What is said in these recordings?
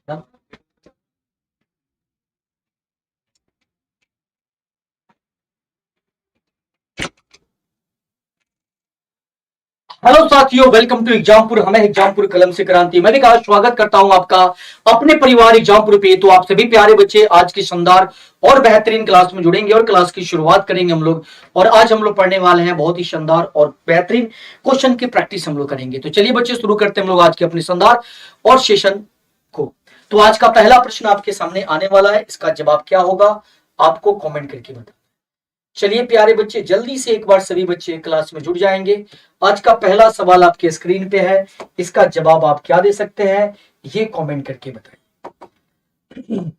ना। हेलो साथियों, welcome to Exampur. हमें एग्जामपुर कलम से क्रांति। मैं भी कहा स्वागत करता हूं आपका अपने परिवार एग्जामपुर पे। तो आप सभी प्यारे बच्चे आज की शानदार और बेहतरीन क्लास में जुड़ेंगे और क्लास की शुरुआत करेंगे हम लोग। और आज हम लोग पढ़ने वाले हैं बहुत ही शानदार और बेहतरीन क्वेश्चन की प्रैक्टिस हम लोग करेंगे। तो चलिए बच्चे शुरू करते हैं हम लोग आज के अपने शानदार और सेशन को। तो आज का पहला प्रश्न आपके सामने आने वाला है, इसका जवाब क्या होगा आपको कॉमेंट करके बताना। चलिए प्यारे बच्चे, जल्दी से एक बार सभी बच्चे क्लास में जुड़ जाएंगे। आज का पहला सवाल आपके स्क्रीन पे है, इसका जवाब आप क्या दे सकते हैं ये कमेंट करके बताइए।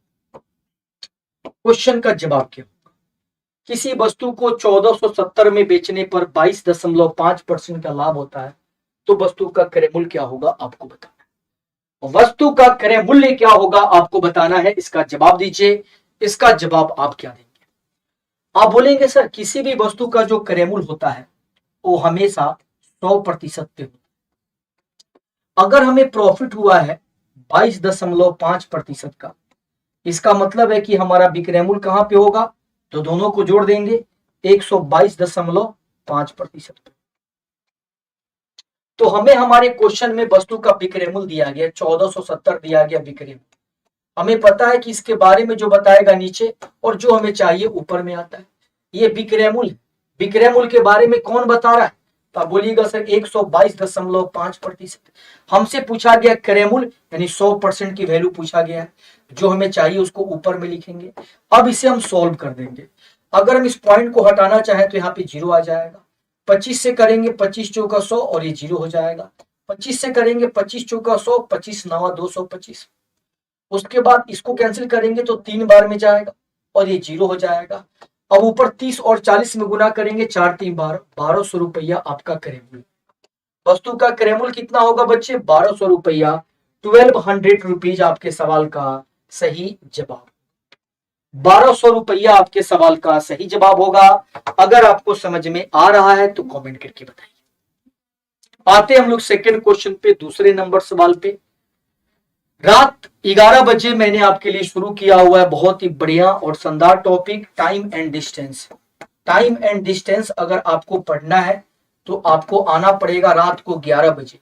क्वेश्चन का जवाब क्या होगा? किसी वस्तु को 1470 में बेचने पर 22.5% का लाभ होता है, तो वस्तु का क्रय मूल्य क्या होगा आपको बताना है। वस्तु का क्रय मूल्य क्या होगा आपको बताना है, इसका जवाब दीजिए। इसका जवाब आप क्या देंगे? आप बोलेंगे सर किसी भी वस्तु का जो क्रय मूल्य होता है वो हमेशा 100% पे होता है। अगर हमें प्रॉफिट हुआ है 22.5% का, इसका मतलब है कि हमारा विक्रय मूल्य कहां पे होगा, तो दोनों को जोड़ देंगे 122.5%। तो हमें हमारे क्वेश्चन में वस्तु का विक्रय मूल्य दिया गया 1470 दिया गया विक्रय मूल्य। हमें पता है कि इसके बारे में जो बताएगा नीचे और जो हमें चाहिए ऊपर में आता है। ये विक्रय मूल्य, विक्रय मूल्य के बारे में कौन बता रहा है, तो आप बोलिएगा सर 122.5%। हमसे पूछा गया क्रय मूल्य यानी 100% की वैल्यू पूछा गया है। जो हमें चाहिए उसको ऊपर में लिखेंगे। अब इसे हम सॉल्व कर देंगे। अगर हम इस पॉइंट को हटाना चाहें तो यहाँ पे 0 आ जाएगा। 25 से करेंगे 25 चौका 100 और ये 0 हो जाएगा। 25 से करेंगे 25 चौका 100, 25 नवा 225। उसके बाद इसको कैंसिल करेंगे तो 3 बार में जाएगा और ये 0 हो जाएगा। अब ऊपर 30 और 40 में गुना करेंगे, 4 3 12, 1200 रुपया आपका क्रय मूल्य। वस्तु का क्रय मूल्य कितना होगा बच्चे? 1200 रुपया। 1200 रुपीज आपके सवाल का सही जवाब। 1200 रुपया आपके सवाल का सही जवाब होगा। अगर आपको समझ में आ रहा है तो कमेंट करके बताइए। आते हम लोग सेकंड क्वेश्चन पे, दूसरे नंबर सवाल पे। रात 11 बजे मैंने आपके लिए शुरू किया हुआ है बहुत ही बढ़िया और शानदार topic, time and distance. Time and distance अगर आपको पढ़ना है तो आपको आना पड़ेगा रात को 11 बजे।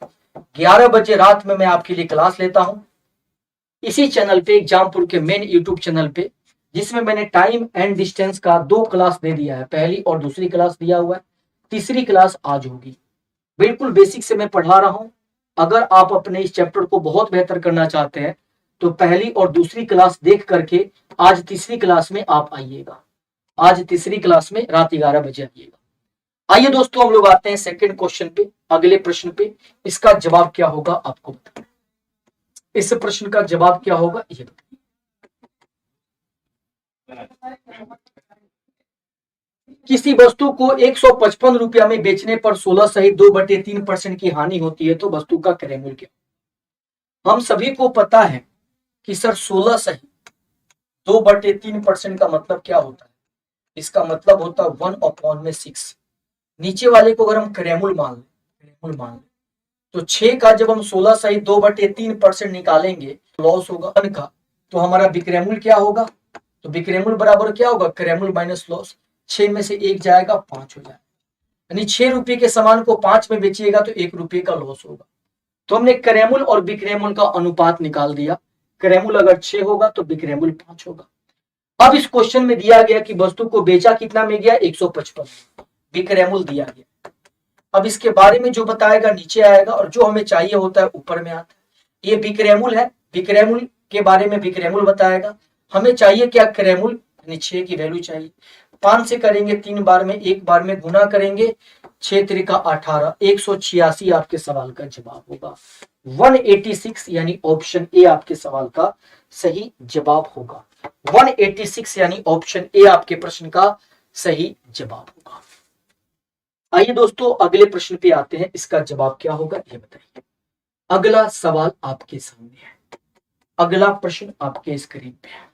11 बजे रात में मैं आपके लिए क्लास लेता हूं इसी चैनल पे, एग्जामपुर के मेन यूट्यूब चैनल पे, जिसमें मैंने टाइम एंड डिस्टेंस का 2 क्लास दे दिया है। पहली और दूसरी क्लास दिया हुआ है, तीसरी क्लास आज होगी। बिल्कुल बेसिक से मैं पढ़ा रहा हूं। अगर आप अपने इस चैप्टर को बहुत बेहतर करना चाहते हैं तो पहली और दूसरी क्लास देख करके आज तीसरी क्लास में आप आइएगा। आज तीसरी क्लास में रात 11 बजे आइएगा। आइए दोस्तों, हम लोग आते हैं सेकंड क्वेश्चन पे, अगले प्रश्न पे। इसका जवाब क्या होगा आपको बताना। इस प्रश्न का जवाब क्या होगा ये बताइए। किसी वस्तु को 155 रुपया में बेचने पर 16 सहित 2/3% की हानि होती है, तो वस्तु का क्रय मूल्य क्या? हम सभी को पता है कि सर 16 सहित 2/3% का मतलब क्या होता है? इसका मतलब होता है 1/6। नीचे वाले को अगर हम क्रय मूल्य मान लें तो 6 का जब हम 16 सहित 2/3% निकालेंगे लॉस होगा वन का, तो हमारा विक्रय मूल्य क्या होगा? तो विक्रय मूल्य बराबर क्या होगा? क्रय मूल्य माइनस लॉस। 6 में से 1 जाएगा 5 हो जाएगा, यानी 6 रुपए के सामान को 5 में बेचिएगा तो 1 रुपए का लॉस होगा। तो हमने क्रय मूल्य और विक्रय मूल्य का अनुपात निकाल दिया। क्रय मूल्य अगर 6 होगा तो विक्रय मूल्य 5 होगा। अब इस क्वेश्चन में दिया गया कि वस्तु को बेचा कितना में गया? 155, विक्रय मूल्य दिया गया। अब इसके बारे में जो बताएगा नीचे आएगा और जो हमें चाहिए होता है ऊपर में आता है। ये विक्रय मूल्य है, विक्रय मूल्य के बारे में विक्रय मूल्य बताएगा। हमें चाहिए क्या? क्रय मूल्य, यानी 6 की वैल्यू चाहिए। 5 से करेंगे 3 बार में, 1 बार में गुना करेंगे, 6 त्रिका 18, 186 आपके सवाल का जवाब होगा। 186 यानी ऑप्शन ए आपके सवाल का सही जवाब होगा। 186 यानी ऑप्शन ए आपके प्रश्न का सही जवाब होगा। आइए दोस्तों अगले प्रश्न पे आते हैं, इसका जवाब क्या होगा ये बताइए। अगला सवाल आपके सामने है, अगला प्रश्न आपके स्क्रीन पे है।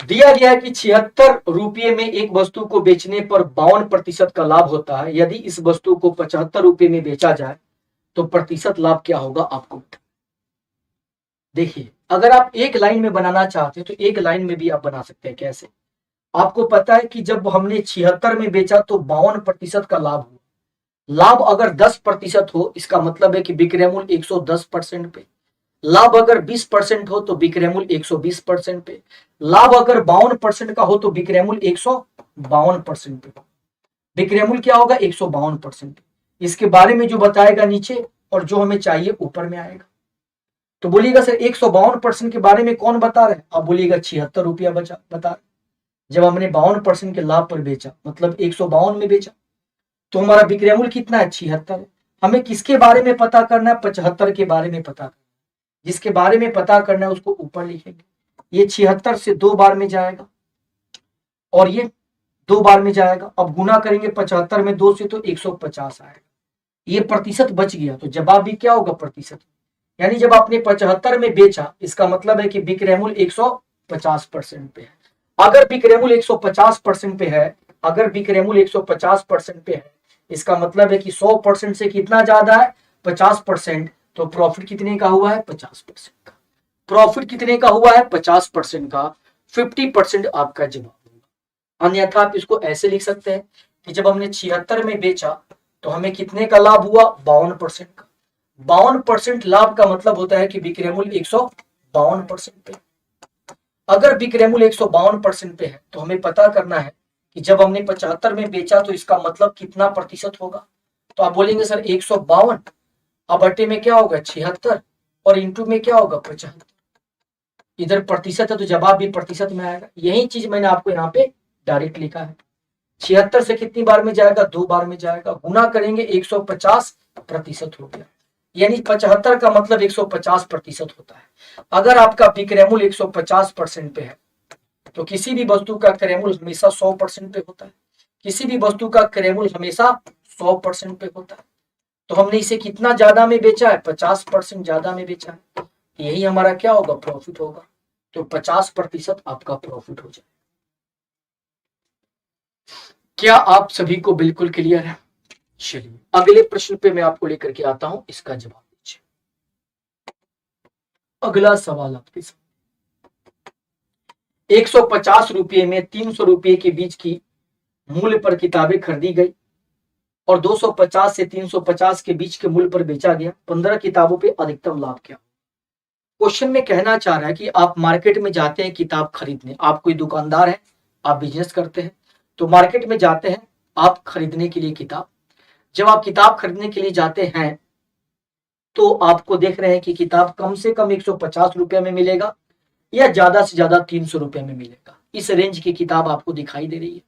दिया गया है कि 76 रुपये में एक वस्तु को बेचने पर 52% का लाभ होता है। यदि इस वस्तु को 75 रुपये में बेचा जाए तो प्रतिशत लाभ क्या होगा आपको बताना। देखिए, अगर आप एक लाइन में बनाना चाहते हैं तो एक लाइन में भी आप बना सकते हैं। कैसे? आपको पता है कि जब हमने 76 में बेचा तो 52% का लाभ हुआ। लाभ अगर 10% हो, इसका मतलब है कि विक्रय मूल्य 110% पे। लाभ अगर 20% हो तो विक्रय मूल्य 120% पे। लाभ अगर 52% का हो तो विक्रय मूल्य 152% पे। विक्रय मूल्य क्या होगा? 152%। इसके बारे में जो बताएगा नीचे और जो हमें चाहिए ऊपर में आएगा। तो बोलिएगा सर 152% के बारे में कौन बता रहे हैं? आप बोलिएगा 76 रुपया बचा बता रहे। जब हमने 52% के लाभ पर बेचा, मतलब 152 में बेचा, तो हमारा विक्रय मूल्य कितना है? 76। हमें किसके बारे में पता करना है? 75 के बारे में पता करना। जिसके बारे में पता करना है उसको ऊपर लिखेंगे। ये 76 से 2 बार में जाएगा और ये 2 बार में जाएगा। अब गुना करेंगे 75 में 2 से तो 150 आएगा। ये प्रतिशत बच गया, तो जवाब भी क्या होगा? प्रतिशत। यानी जब आपने 75 में बेचा, इसका मतलब है कि विक्रय मूल्य 150% पे है। अगर विक्रय मूल्य 150% पे है, अगर विक्रय मूल्य 150% पे है, इसका मतलब है कि 100% से कितना ज्यादा है? 50%। तो प्रॉफिट कितने का हुआ है? 50% का। प्रॉफिट कितने का हुआ है? 50% का। 50% आपका जवाब होगा। अन्यथा आप इसको ऐसे लिख सकते हैं कि जब हमने 76 में बेचा तो हमें कितने का लाभ हुआ? 52% का। 52% लाभ का मतलब होता है कि विक्रय मूल्य 152% पे। अगर विक्रय मूल्य 152% पे है तो हमें पता करना है कि जब हमने 75 में बेचा तो इसका मतलब कितना प्रतिशत होगा। तो आप बोलेंगे सर 152, अब अट्टे में क्या होगा? 76 और इंटू में क्या होगा? 75। इधर प्रतिशत है तो जवाब भी प्रतिशत में आएगा। यही चीज मैंने आपको यहाँ पे डायरेक्ट लिखा है। 76 से कितनी बार में जाएगा? 2 बार में जाएगा। गुना करेंगे 150% हो गया। यानी 75 का मतलब 150% होता है। अगर आपका विक्रय मूल्य 150% पे है तो किसी भी वस्तु का क्रय मूल्य हमेशा 100% पे होता है। किसी भी वस्तु का क्रय मूल्य हमेशा 100% पे होता है। तो हमने इसे कितना ज्यादा में बेचा है? 50% ज्यादा में बेचा है। यही हमारा क्या होगा? प्रॉफिट होगा। तो 50% आपका प्रॉफिट हो जाए। क्या आप सभी को बिल्कुल क्लियर है? चलिए अगले प्रश्न पे मैं आपको लेकर के आता हूं, इसका जवाब दीजिए। अगला सवाल आपके सामने। 150 रुपये में 300 रुपये के बीच की मूल्य पर किताबें खरीदी गई और 250 से 350 के बीच के मूल्य पर बेचा गया। 15 किताबों पे अधिकतम लाभ क्या? क्वेश्चन में कहना चाह रहा है कि आप मार्केट में जाते हैं किताब खरीदने। आप कोई दुकानदार है, आप बिजनेस करते हैं, तो मार्केट में जाते हैं आप खरीदने के लिए किताब। जब आप किताब खरीदने के लिए जाते हैं तो आपको देख रहे हैं कि किताब कम से कम 150 रुपये में मिलेगा या ज्यादा से ज्यादा 300 रुपये में मिलेगा। इस रेंज की किताब आपको दिखाई दे रही है।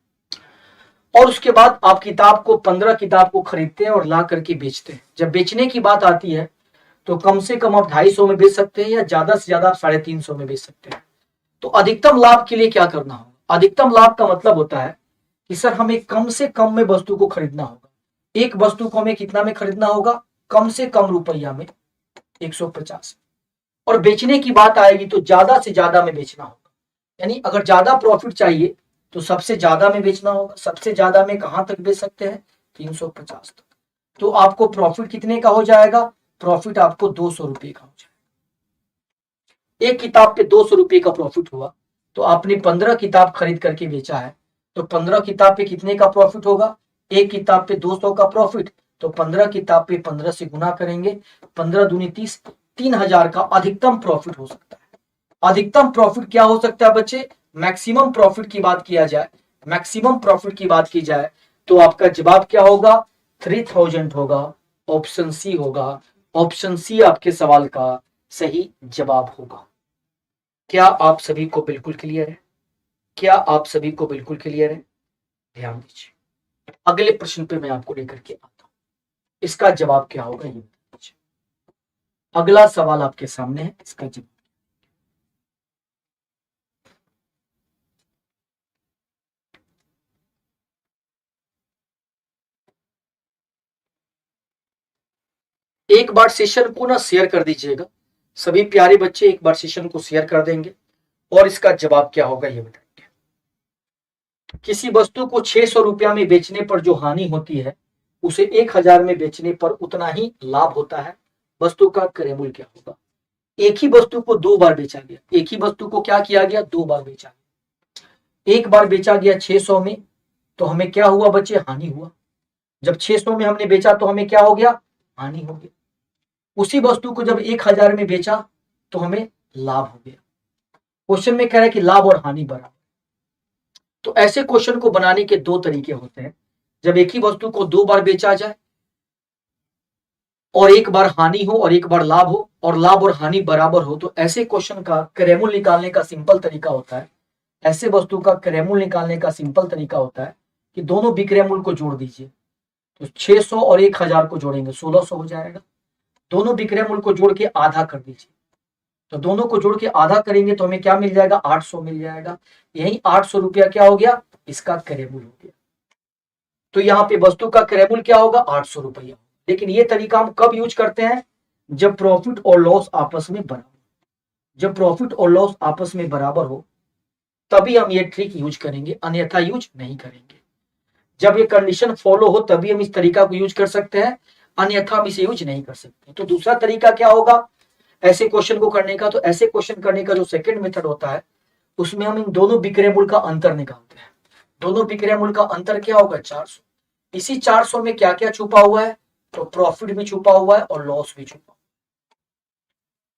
और उसके बाद आप किताब को 15 किताब को खरीदते हैं और ला करके बेचते हैं। जब बेचने की बात आती है तो कम से कम आप 250 में बेच सकते हैं या ज्यादा से ज्यादा आप 350 में बेच सकते हैं। तो अधिकतम लाभ के लिए क्या करना होगा? अधिकतम लाभ का मतलब होता है कि सर हमें कम से कम में वस्तु को खरीदना होगा। एक वस्तु को हमें कितना में खरीदना होगा? कम से कम रुपया में 150। और बेचने की बात आएगी तो ज्यादा से ज्यादा में बेचना होगा। यानी अगर ज्यादा प्रॉफिट चाहिए तो सबसे ज्यादा में बेचना होगा। सबसे ज्यादा में कहां तक बेच सकते हैं? 350 तक। तो आपको प्रॉफिट कितने का हो जाएगा? प्रॉफिट आपको 200 रुपये का हो जाएगा। एक किताब पे 200 रुपये का प्रॉफिट हुआ तो आपने 15 किताब खरीद करके बेचा है, तो 15 किताब पे कितने का प्रॉफिट होगा? एक किताब पे 200 का प्रॉफिट, तो 15 किताब पे 15 से गुना करेंगे, 15 दूनी 30, 3000 का अधिकतम प्रॉफिट हो सकता है। अधिकतम प्रॉफिट क्या हो सकता है बच्चे? मैक्सिमम प्रॉफिट की बात किया जाए, मैक्सिमम प्रॉफिट की बात की जाए तो आपका जवाब क्या होगा? 3000 होगा। ऑप्शन सी होगा। ऑप्शन सी आपके सवाल का सही जवाब होगा। क्या आप सभी को बिल्कुल क्लियर है? क्या आप सभी को बिल्कुल क्लियर है? ध्यान दीजिए, अगले प्रश्न पे मैं आपको लेकर के आता हूं, इसका जवाब क्या होगा ये दीजिए। अगला सवाल आपके सामने है, इसका जवाब। एक बार सेशन को ना शेयर कर दीजिएगा, सभी प्यारे बच्चे एक बार सेशन को शेयर कर देंगे और इसका जवाब क्या होगा ये बताएंगे। किसी वस्तु को 600 रुपया में बेचने पर जो हानि होती है उसे 1000 में बेचने पर उतना ही लाभ होता है। वस्तु का क्रय मूल्य क्या होगा? एक ही वस्तु को 2 बार बेचा गया, एक ही वस्तु को क्या किया गया? 2 बार बेचा गया। एक बार बेचा गया 600 में, तो हमें क्या हुआ बच्चे? हानि हुआ। जब 600 में हमने बेचा तो हमें क्या हो गया? हानि हो गया। उसी वस्तु को जब 1000 में बेचा तो हमें लाभ हो गया। क्वेश्चन में कह रहा है कि लाभ और हानि बराबर। तो ऐसे क्वेश्चन को बनाने के 2 तरीके होते हैं। जब एक ही वस्तु को 2 बार बेचा जाए और एक बार हानि हो और एक बार लाभ हो, और लाभ और हानि बराबर हो, तो ऐसे क्वेश्चन का क्रय मूल्य निकालने का सिंपल तरीका होता है, ऐसे वस्तु का क्रय मूल्य निकालने का सिंपल तरीका होता है कि दोनों विक्रय मूल्य को जोड़ दीजिए। तो 600 और 1000 को जोड़ेंगे 1600 हो जाएगा। दोनों विक्रय मूल्य को जोड़ के आधा कर दीजिए, तो दोनों को जोड़ के आधा करेंगे तो हमें क्या मिल जाएगा? 800 मिल जाएगा। यही 800 रुपया क्या हो गया? इसका क्रय मूल्य हो गया। तो यहाँ पे वस्तु का क्रय मूल्य क्या होगा? 800 रुपया। लेकिन ये तरीका हम कब यूज करते हैं? जब प्रॉफिट और लॉस आपस में बराबर, जब प्रॉफिट और लॉस आपस में बराबर हो तभी हम ये ट्रिक यूज करेंगे, अन्यथा यूज नहीं करेंगे। जब ये कंडीशन फॉलो हो तभी हम इस तरीका को यूज कर सकते हैं, अन्यथा हम इसे यूज नहीं कर सकते। तो दूसरा तरीका क्या होगा ऐसे क्वेश्चन को करने का? तो ऐसे क्वेश्चन करने का जो सेकंड मेथड होता है उसमें हम इन दोनों विक्रय मूल्य का अंतर निकालते हैं। दोनों विक्रय मूल्य का अंतर क्या होगा? 400। इसी 400 में क्या क्या छुपा हुआ है? तो प्रॉफिट भी छुपा हुआ है और लॉस भी छुपा।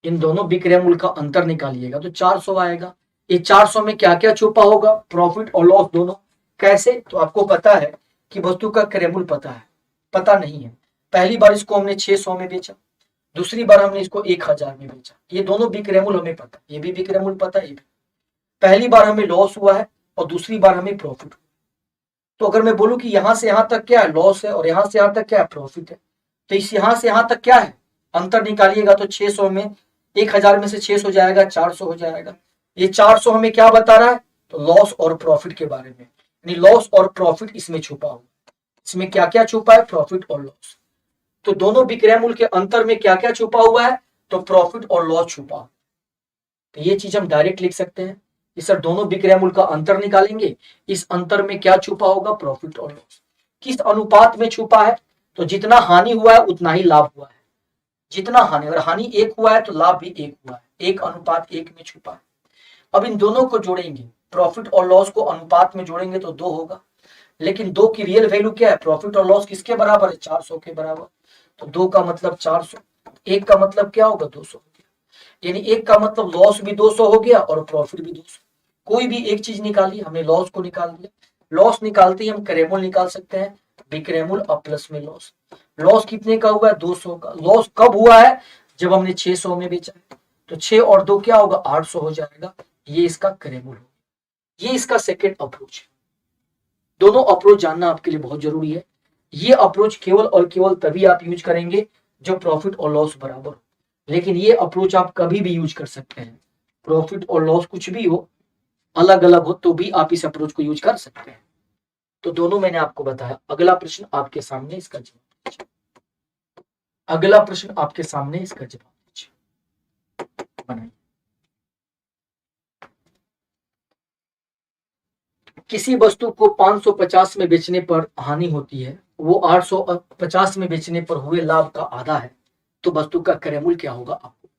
इन दोनों विक्रय मूल्य का अंतर निकालिएगा तो 400 आएगा। ये 400 में क्या क्या छुपा होगा? प्रॉफिट और लॉस दोनों। कैसे? तो आपको पता है कि वस्तु का क्रय मूल्य पता है? पता नहीं है। पहली बार इसको हमने 600 में बेचा, दूसरी बार हमने इसको 1000 में बेचा। ये दोनों विक्रय मूल्य हमें पता, ये भी विक्रय मूल्य पता है, ये भी। पहली बार हमें लॉस हुआ है और दूसरी बार हमें प्रॉफिट हुआ। तो अगर मैं बोलूं कि यहां से यहां तक क्या है? लॉस है, और यहां से यहां तक क्या है? प्रॉफिट है। तो इस यहां से यहां तक क्या है? अंतर निकालिएगा तो 600 में 1000 में से 600 जाएगा, 400 हो जाएगा। ये 400 हमें क्या बता रहा है? तो लॉस और प्रॉफिट के बारे में, यानी लॉस और प्रॉफिट इसमें छुपा हुआ। इसमें क्या क्या छुपा है? प्रॉफिट और लॉस। तो दोनों विक्रय मूल्य के अंतर में क्या क्या छुपा हुआ है? तो प्रॉफिट और लॉस छुपा। तो ये चीज हम डायरेक्ट लिख सकते हैं कि सर दोनों विक्रय मूल्य का अंतर निकालेंगे, इस अंतर में क्या छुपा होगा? प्रॉफिट और लॉस। किस अनुपात में छुपा है? तो जितना हानि हुआ है उतना ही लाभ हुआ है। जितना हानि, अगर हानि 1 हुआ है तो लाभ भी 1 हुआ है, 1:1 में छुपा है। अब इन दोनों को जोड़ेंगे, प्रॉफिट और लॉस को अनुपात में जोड़ेंगे तो 2 होगा। लेकिन 2 की रियल वैल्यू क्या है? प्रॉफिट और लॉस किसके बराबर है? 400 के बराबर। तो 2 का मतलब 400, 1 का मतलब क्या होगा? 200 हो गया। यानी 1 का मतलब लॉस भी 200 हो गया और प्रॉफिट भी 200। कोई भी एक चीज निकाली, हमने लॉस को निकाल दिया। लॉस निकालते ही हम क्रय मूल्य निकाल सकते हैं, विक्रय मूल्य और प्लस में लॉस। लॉस कितने का हुआ है? 200 का। लॉस कब हुआ है? जब हमने 600 में बेचा है। तो 6 और 2 क्या होगा? 800 हो जाएगा। ये इसका क्रय मूल्य होगा। ये इसका सेकेंड अप्रोच है। दोनों अप्रोच जानना आपके लिए बहुत जरूरी है। ये अप्रोच केवल और केवल तभी आप यूज करेंगे जब प्रॉफिट और लॉस बराबर हो। लेकिन ये अप्रोच आप कभी भी यूज कर सकते हैं, प्रॉफिट और लॉस कुछ भी हो, अलग अलग हो, तो भी आप इस अप्रोच को यूज कर सकते हैं। तो दोनों मैंने आपको बताया। अगला प्रश्न आपके सामने, इसका जवाब दीजिए। अगला प्रश्न आपके सामने, इसका जवाब दीजिए, बनाइए। किसी वस्तु को 550 में बेचने पर हानि होती है, वो 850 में बेचने पर हुए लाभ का आधा है, तो वस्तु का क्रय मूल्य क्या होगा? आपको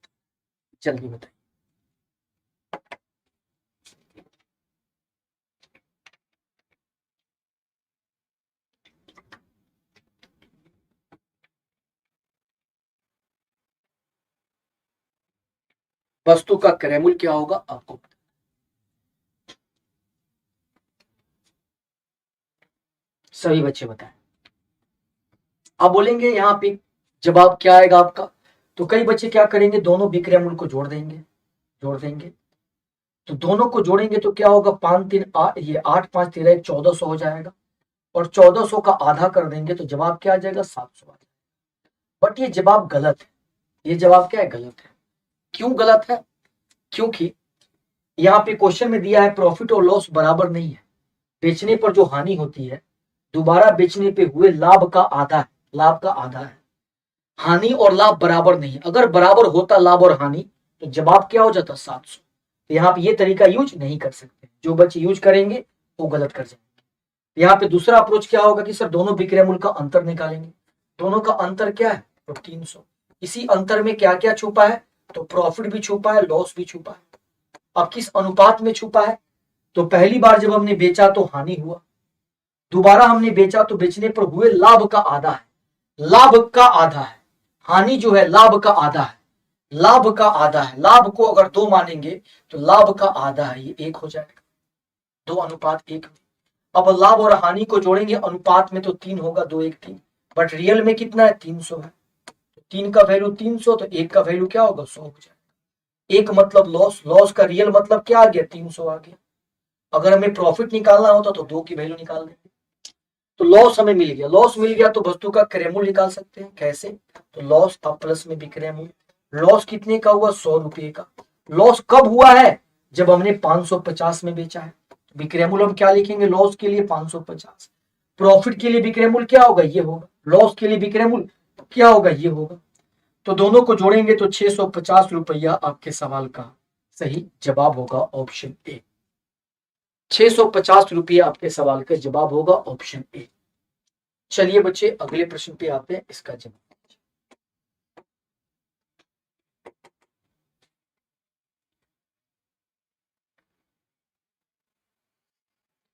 जल्दी बताइए। वस्तु का क्रय मूल्य क्या होगा? आपको सभी बच्चे बताएं। आप बोलेंगे यहाँ पे जवाब क्या आएगा आपका? तो कई बच्चे क्या करेंगे? दोनों विक्रय मूल्य को जोड़ देंगे, जोड़ देंगे। तो दोनों को जोड़ेंगे तो क्या होगा? 5 3 8, ये 8 5 13 1 1400 हो जाएगा। और 1400 का आधा कर देंगे तो जवाब क्या आ जाएगा? 700 आ जाएगा। बट ये जवाब गलत है। ये जवाब क्या है? गलत है। क्यों गलत है? क्योंकि यहाँ पे क्वेश्चन में दिया है प्रॉफिट और लॉस बराबर नहीं है। बेचने पर जो हानि होती है, दोबारा बेचने पे हुए लाभ का आधा है, लाभ का आधा है। हानि और लाभ बराबर नहीं है। अगर बराबर होता लाभ और हानि तो जवाब क्या हो जाता? 700। तो यहाँ पे ये तरीका यूज नहीं कर सकते। जो बच्चे यूज करेंगे वो गलत कर जाएंगे। यहाँ पे दूसरा अप्रोच क्या होगा कि सर दोनों बिक्री मूल्य का अंतर निकालेंगे। दोनों का अंतर क्या है? तो 300। इसी अंतर में क्या क्या छुपा है? तो प्रॉफिट भी छुपा है, लॉस भी छुपा है। अब किस अनुपात में छुपा है? तो पहली बार जब हमने बेचा तो हानि हुआ, दोबारा हमने बेचा तो बेचने पर हुए लाभ का आधा है, लाभ का आधा है। हानि जो है लाभ का आधा है, लाभ का आधा है। लाभ को अगर 2 मानेंगे तो लाभ का आधा है, ये 1 हो जाएगा, 2:1 में। अब लाभ और हानि को जोड़ेंगे अनुपात में तो 3 होगा, 2:1 बट रियल में कितना है? 300 है। 3 का वैल्यू 300 तो 1 का वैल्यू क्या होगा? 100 हो जाएगा। 1 मतलब लॉस, लॉस का रियल मतलब क्या आ गया? 300 आ गया। अगर हमें प्रॉफिट निकालना होता तो 2 की वैल्यू निकाल देंगे। तो लॉस हमें मिल गया, लॉस मिल गया तो वस्तु का क्रय मूल्य निकाल सकते हैं। कैसे? तो लॉस अब प्लस में विक्रय मूल्य। लॉस कितने का हुआ? 100 रुपए का। लॉस कब हुआ है? जब हमने 550 में बेचा है। विक्रय मूल्य हम क्या लिखेंगे? लॉस के लिए 550, प्रॉफिट के लिए विक्रय मूल्य क्या होगा? ये होगा। लॉस के लिए विक्रय मूल्य क्या होगा? ये होगा। तो दोनों को जोड़ेंगे तो 650 रुपया आपके सवाल का सही जवाब होगा ऑप्शन ए। 650 रुपये आपके सवाल का जवाब होगा ऑप्शन ए। चलिए बच्चे अगले प्रश्न पे आते हैं, इसका जवाब।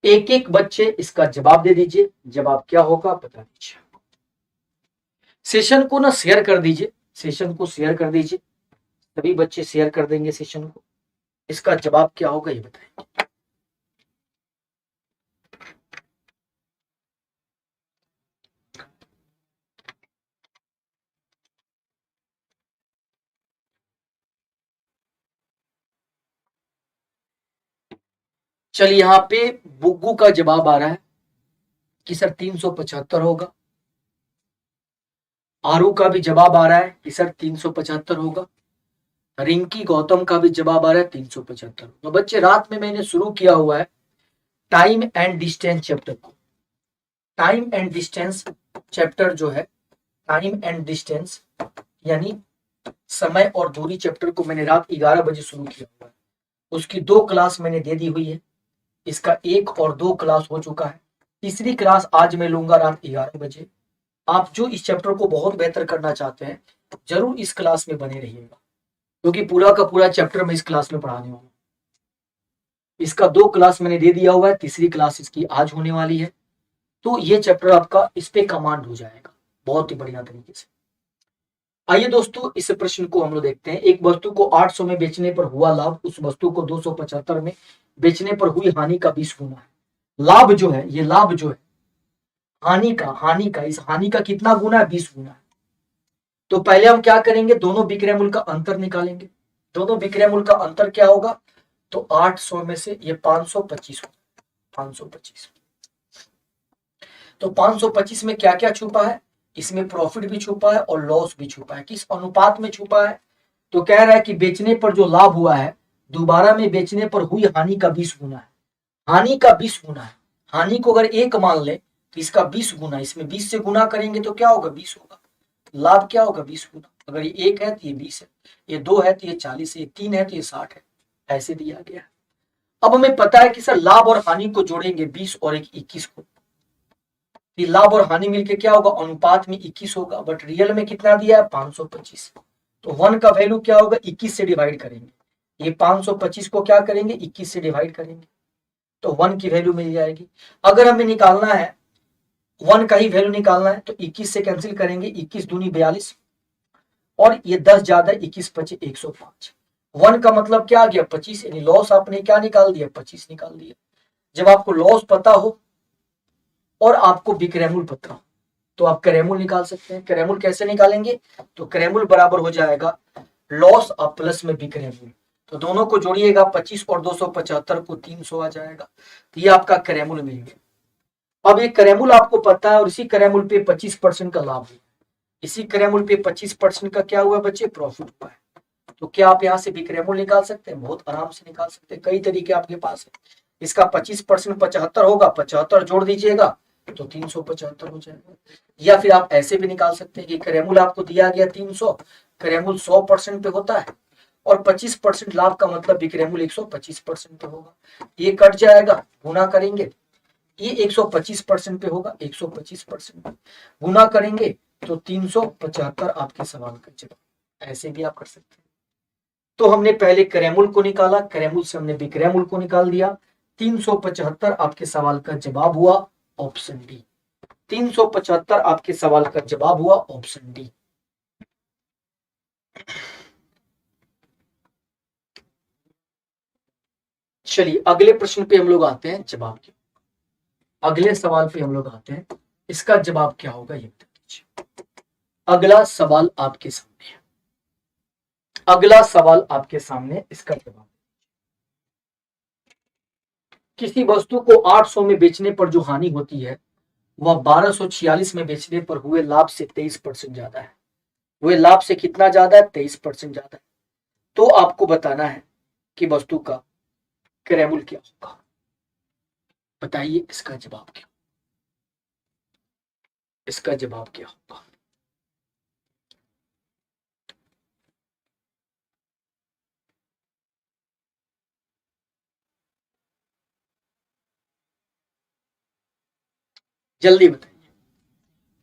एक एक बच्चे इसका जवाब दे दीजिए, जवाब क्या होगा बता दीजिए। सेशन को ना शेयर कर दीजिए, सेशन को शेयर कर दीजिए, सभी बच्चे शेयर कर देंगे सेशन को। इसका जवाब क्या होगा ये बताएंगे। चलिए यहाँ पे बुग्गू का जवाब आ रहा है कि सर 375 होगा। आरू का भी जवाब आ रहा है कि सर 375 होगा। रिंकी गौतम का भी जवाब आ रहा है 375। तो बच्चे रात में मैंने शुरू किया हुआ है टाइम एंड डिस्टेंस चैप्टर को। टाइम एंड डिस्टेंस चैप्टर जो है, टाइम एंड डिस्टेंस यानी समय और दूरी चैप्टर को मैंने रात 11 बजे शुरू किया हुआ है। उसकी 2 क्लास मैंने दे दी हुई है। इसका 1 और 2 क्लास हो चुका है। तीसरी क्लास आज मैं लूंगा रात 11 बजे। आप जो इस चैप्टर को बहुत बेहतर करना चाहते हैं जरूर इस क्लास में बने रहिएगा, क्योंकि पूरा का पूरा चैप्टर मैं इस क्लास में पढ़ाने वाला हूँ। इसका 2 क्लास मैंने दे दिया हुआ है, तीसरी क्लास इसकी आज होने वाली है। तो ये चैप्टर आपका इस पे कमांड हो जाएगा बहुत ही बढ़िया तरीके से। आइए दोस्तों इस प्रश्न को हम लोग देखते हैं। एक वस्तु को 800 में बेचने पर हुआ लाभ उस वस्तु को 275 में बेचने पर हुई हानि का 20 गुना है। लाभ जो है, ये लाभ जो है हानि का इस हानि का कितना गुना है? 20 गुना है। तो पहले हम क्या करेंगे? दोनों विक्रय मूल्य का अंतर निकालेंगे। दोनों विक्रय मूल्य का अंतर क्या होगा? तो 800 में से ये 525 होगा, 525। तो 525 में क्या क्या छुपा है? इसमें प्रॉफिट भी छुपा है और लॉस भी छुपा है। किस अनुपात में छुपा है? तो कह रहा है कि बेचने पर जो लाभ हुआ है दोबारा में बेचने पर हुई हानि का 20 गुना है। हानि का 20 गुना है। हानि को अगर 1 मान ले तो इसका 20 गुना, इसमें 20 से गुना करेंगे तो क्या होगा? 20 होगा। लाभ क्या होगा? 20 गुना। अगर ये 1 है तो ये 20 है, ये 2 है तो ये 40 है, ये 3 है तो ये 60 है। ऐसे दिया गया है। अब हमें पता है कि सर लाभ और हानि को जोड़ेंगे 20 और 21 को, ये लाभ और हानि मिलके क्या होगा? अनुपात में 21 होगा, बट रियल में कितना दिया है? 525। तो 1 का वैल्यू क्या होगा? 21 से डिवाइड करेंगे। ये 525 को क्या करेंगे? 21 से डिवाइड करेंगे तो 1 की वैल्यू मिल जाएगी। अगर हमें निकालना है 1 का ही वैल्यू निकालना है तो 21 से कैंसिल करेंगे, 21 दूनी 42 और ये 10 ज्यादा 21 पचे 105। 1 का मतलब क्या आ गया? 25, यानी लॉस आपने क्या निकाल दिया? 25 निकाल दिया। जब आपको लॉस पता हो और आपको विक्रय मूल्य पता हो तो आप क्रय मूल्य निकाल सकते हैं। क्रय मूल्य कैसे निकालेंगे? तो क्रय मूल्य बराबर हो जाएगा लॉस और प्लस में विक्रय मूल्य। तो दोनों को जोड़िएगा 25 और 275 को 300 आ जाएगा। तो ये आपका क्रय मूल्य मिल गया। अब ये क्रय मूल्य आपको पता है और इसी क्रय मूल्य पे 25% का लाभ हुआ, इसी क्रय मूल्य पे 25% का क्या हुआ बच्चे? प्रॉफिट हुआ है। तो क्या आप यहाँ से विक्रय मूल्य निकाल सकते हैं? बहुत आराम से निकाल सकते हैं, कई तरीके आपके पास है। इसका 25% 75 होगा, 75 जोड़ दीजिएगा तो 375 हो जाएगा। या फिर आप ऐसे भी निकाल सकते हैं कि क्रय मूल्य आपको दिया गया 300, क्रय मूल्य 100% पे होता है और 25% लाभ का मतलब विक्रय मूल्य 125% पे होगा। ये कट जाएगा, गुना करेंगे ये 125% पे होगा, 125% गुना करेंगे तो 375 आपके सवाल का जवाब। ऐसे भी आप कर सकते हैं। तो हमने पहले करेमुल को निकाला, करेमुल से हमने बिक्रेमुल को निकाल दिया। 375 आपके सवाल का जवाब हुआ ऑप्शन डी। 375 आपके सवाल का जवाब हुआ ऑप्शन डी। चलिए अगले प्रश्न पे हम लोग आते हैं, जवाब क्या, अगले सवाल पे हम लोग आते हैं, इसका जवाब क्या होगा ये बता दीजिए। अगला सवाल आपके सामने है, अगला सवाल आपके सामने, इसका जवाब, किसी वस्तु को 800 में बेचने पर जो हानि होती है वह 1246 में बेचने पर हुए लाभ से 23% ज्यादा है। हुए लाभ से कितना ज्यादा है? 23% ज्यादा है। तो आपको बताना है कि वस्तु का क्रयमूल क्या होगा। बताइए इसका जवाब क्या, इसका जवाब क्या होगा। जल्दी बताइए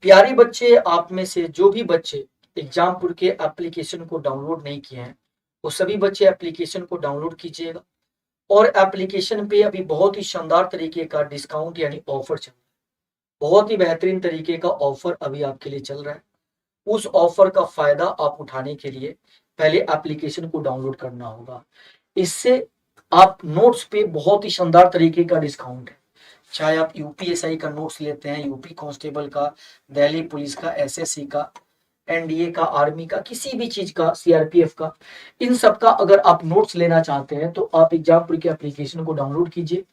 प्यारे बच्चे, आप में से जो भी बच्चे एग्जामपुर के एप्लीकेशन को डाउनलोड नहीं किए हैं वो सभी बच्चे एप्लीकेशन को डाउनलोड कीजिएगा। और एप्लीकेशन पे अभी बहुत ही शानदार तरीके का डिस्काउंट यानी ऑफर चल रहा है, बहुत ही बेहतरीन तरीके का ऑफर अभी आपके लिए चल रहा है। उस ऑफर का फायदा आप उठाने के लिए पहले एप्लीकेशन को डाउनलोड करना होगा। इससे आप नोट्स पे बहुत ही शानदार तरीके का डिस्काउंट है। चाहे आप यूपीएसआई का नोट्स लेते हैं, यूपी कांस्टेबल का, दिल्ली पुलिस का, एसएससी का, एनडीए का, आर्मी का, किसी भी चीज का, सीआरपीएफ का, इन सब का अगर आप नोट्स लेना चाहते हैं तो आप एग्जामपुर के एप्लीकेशन को डाउनलोड कीजिए।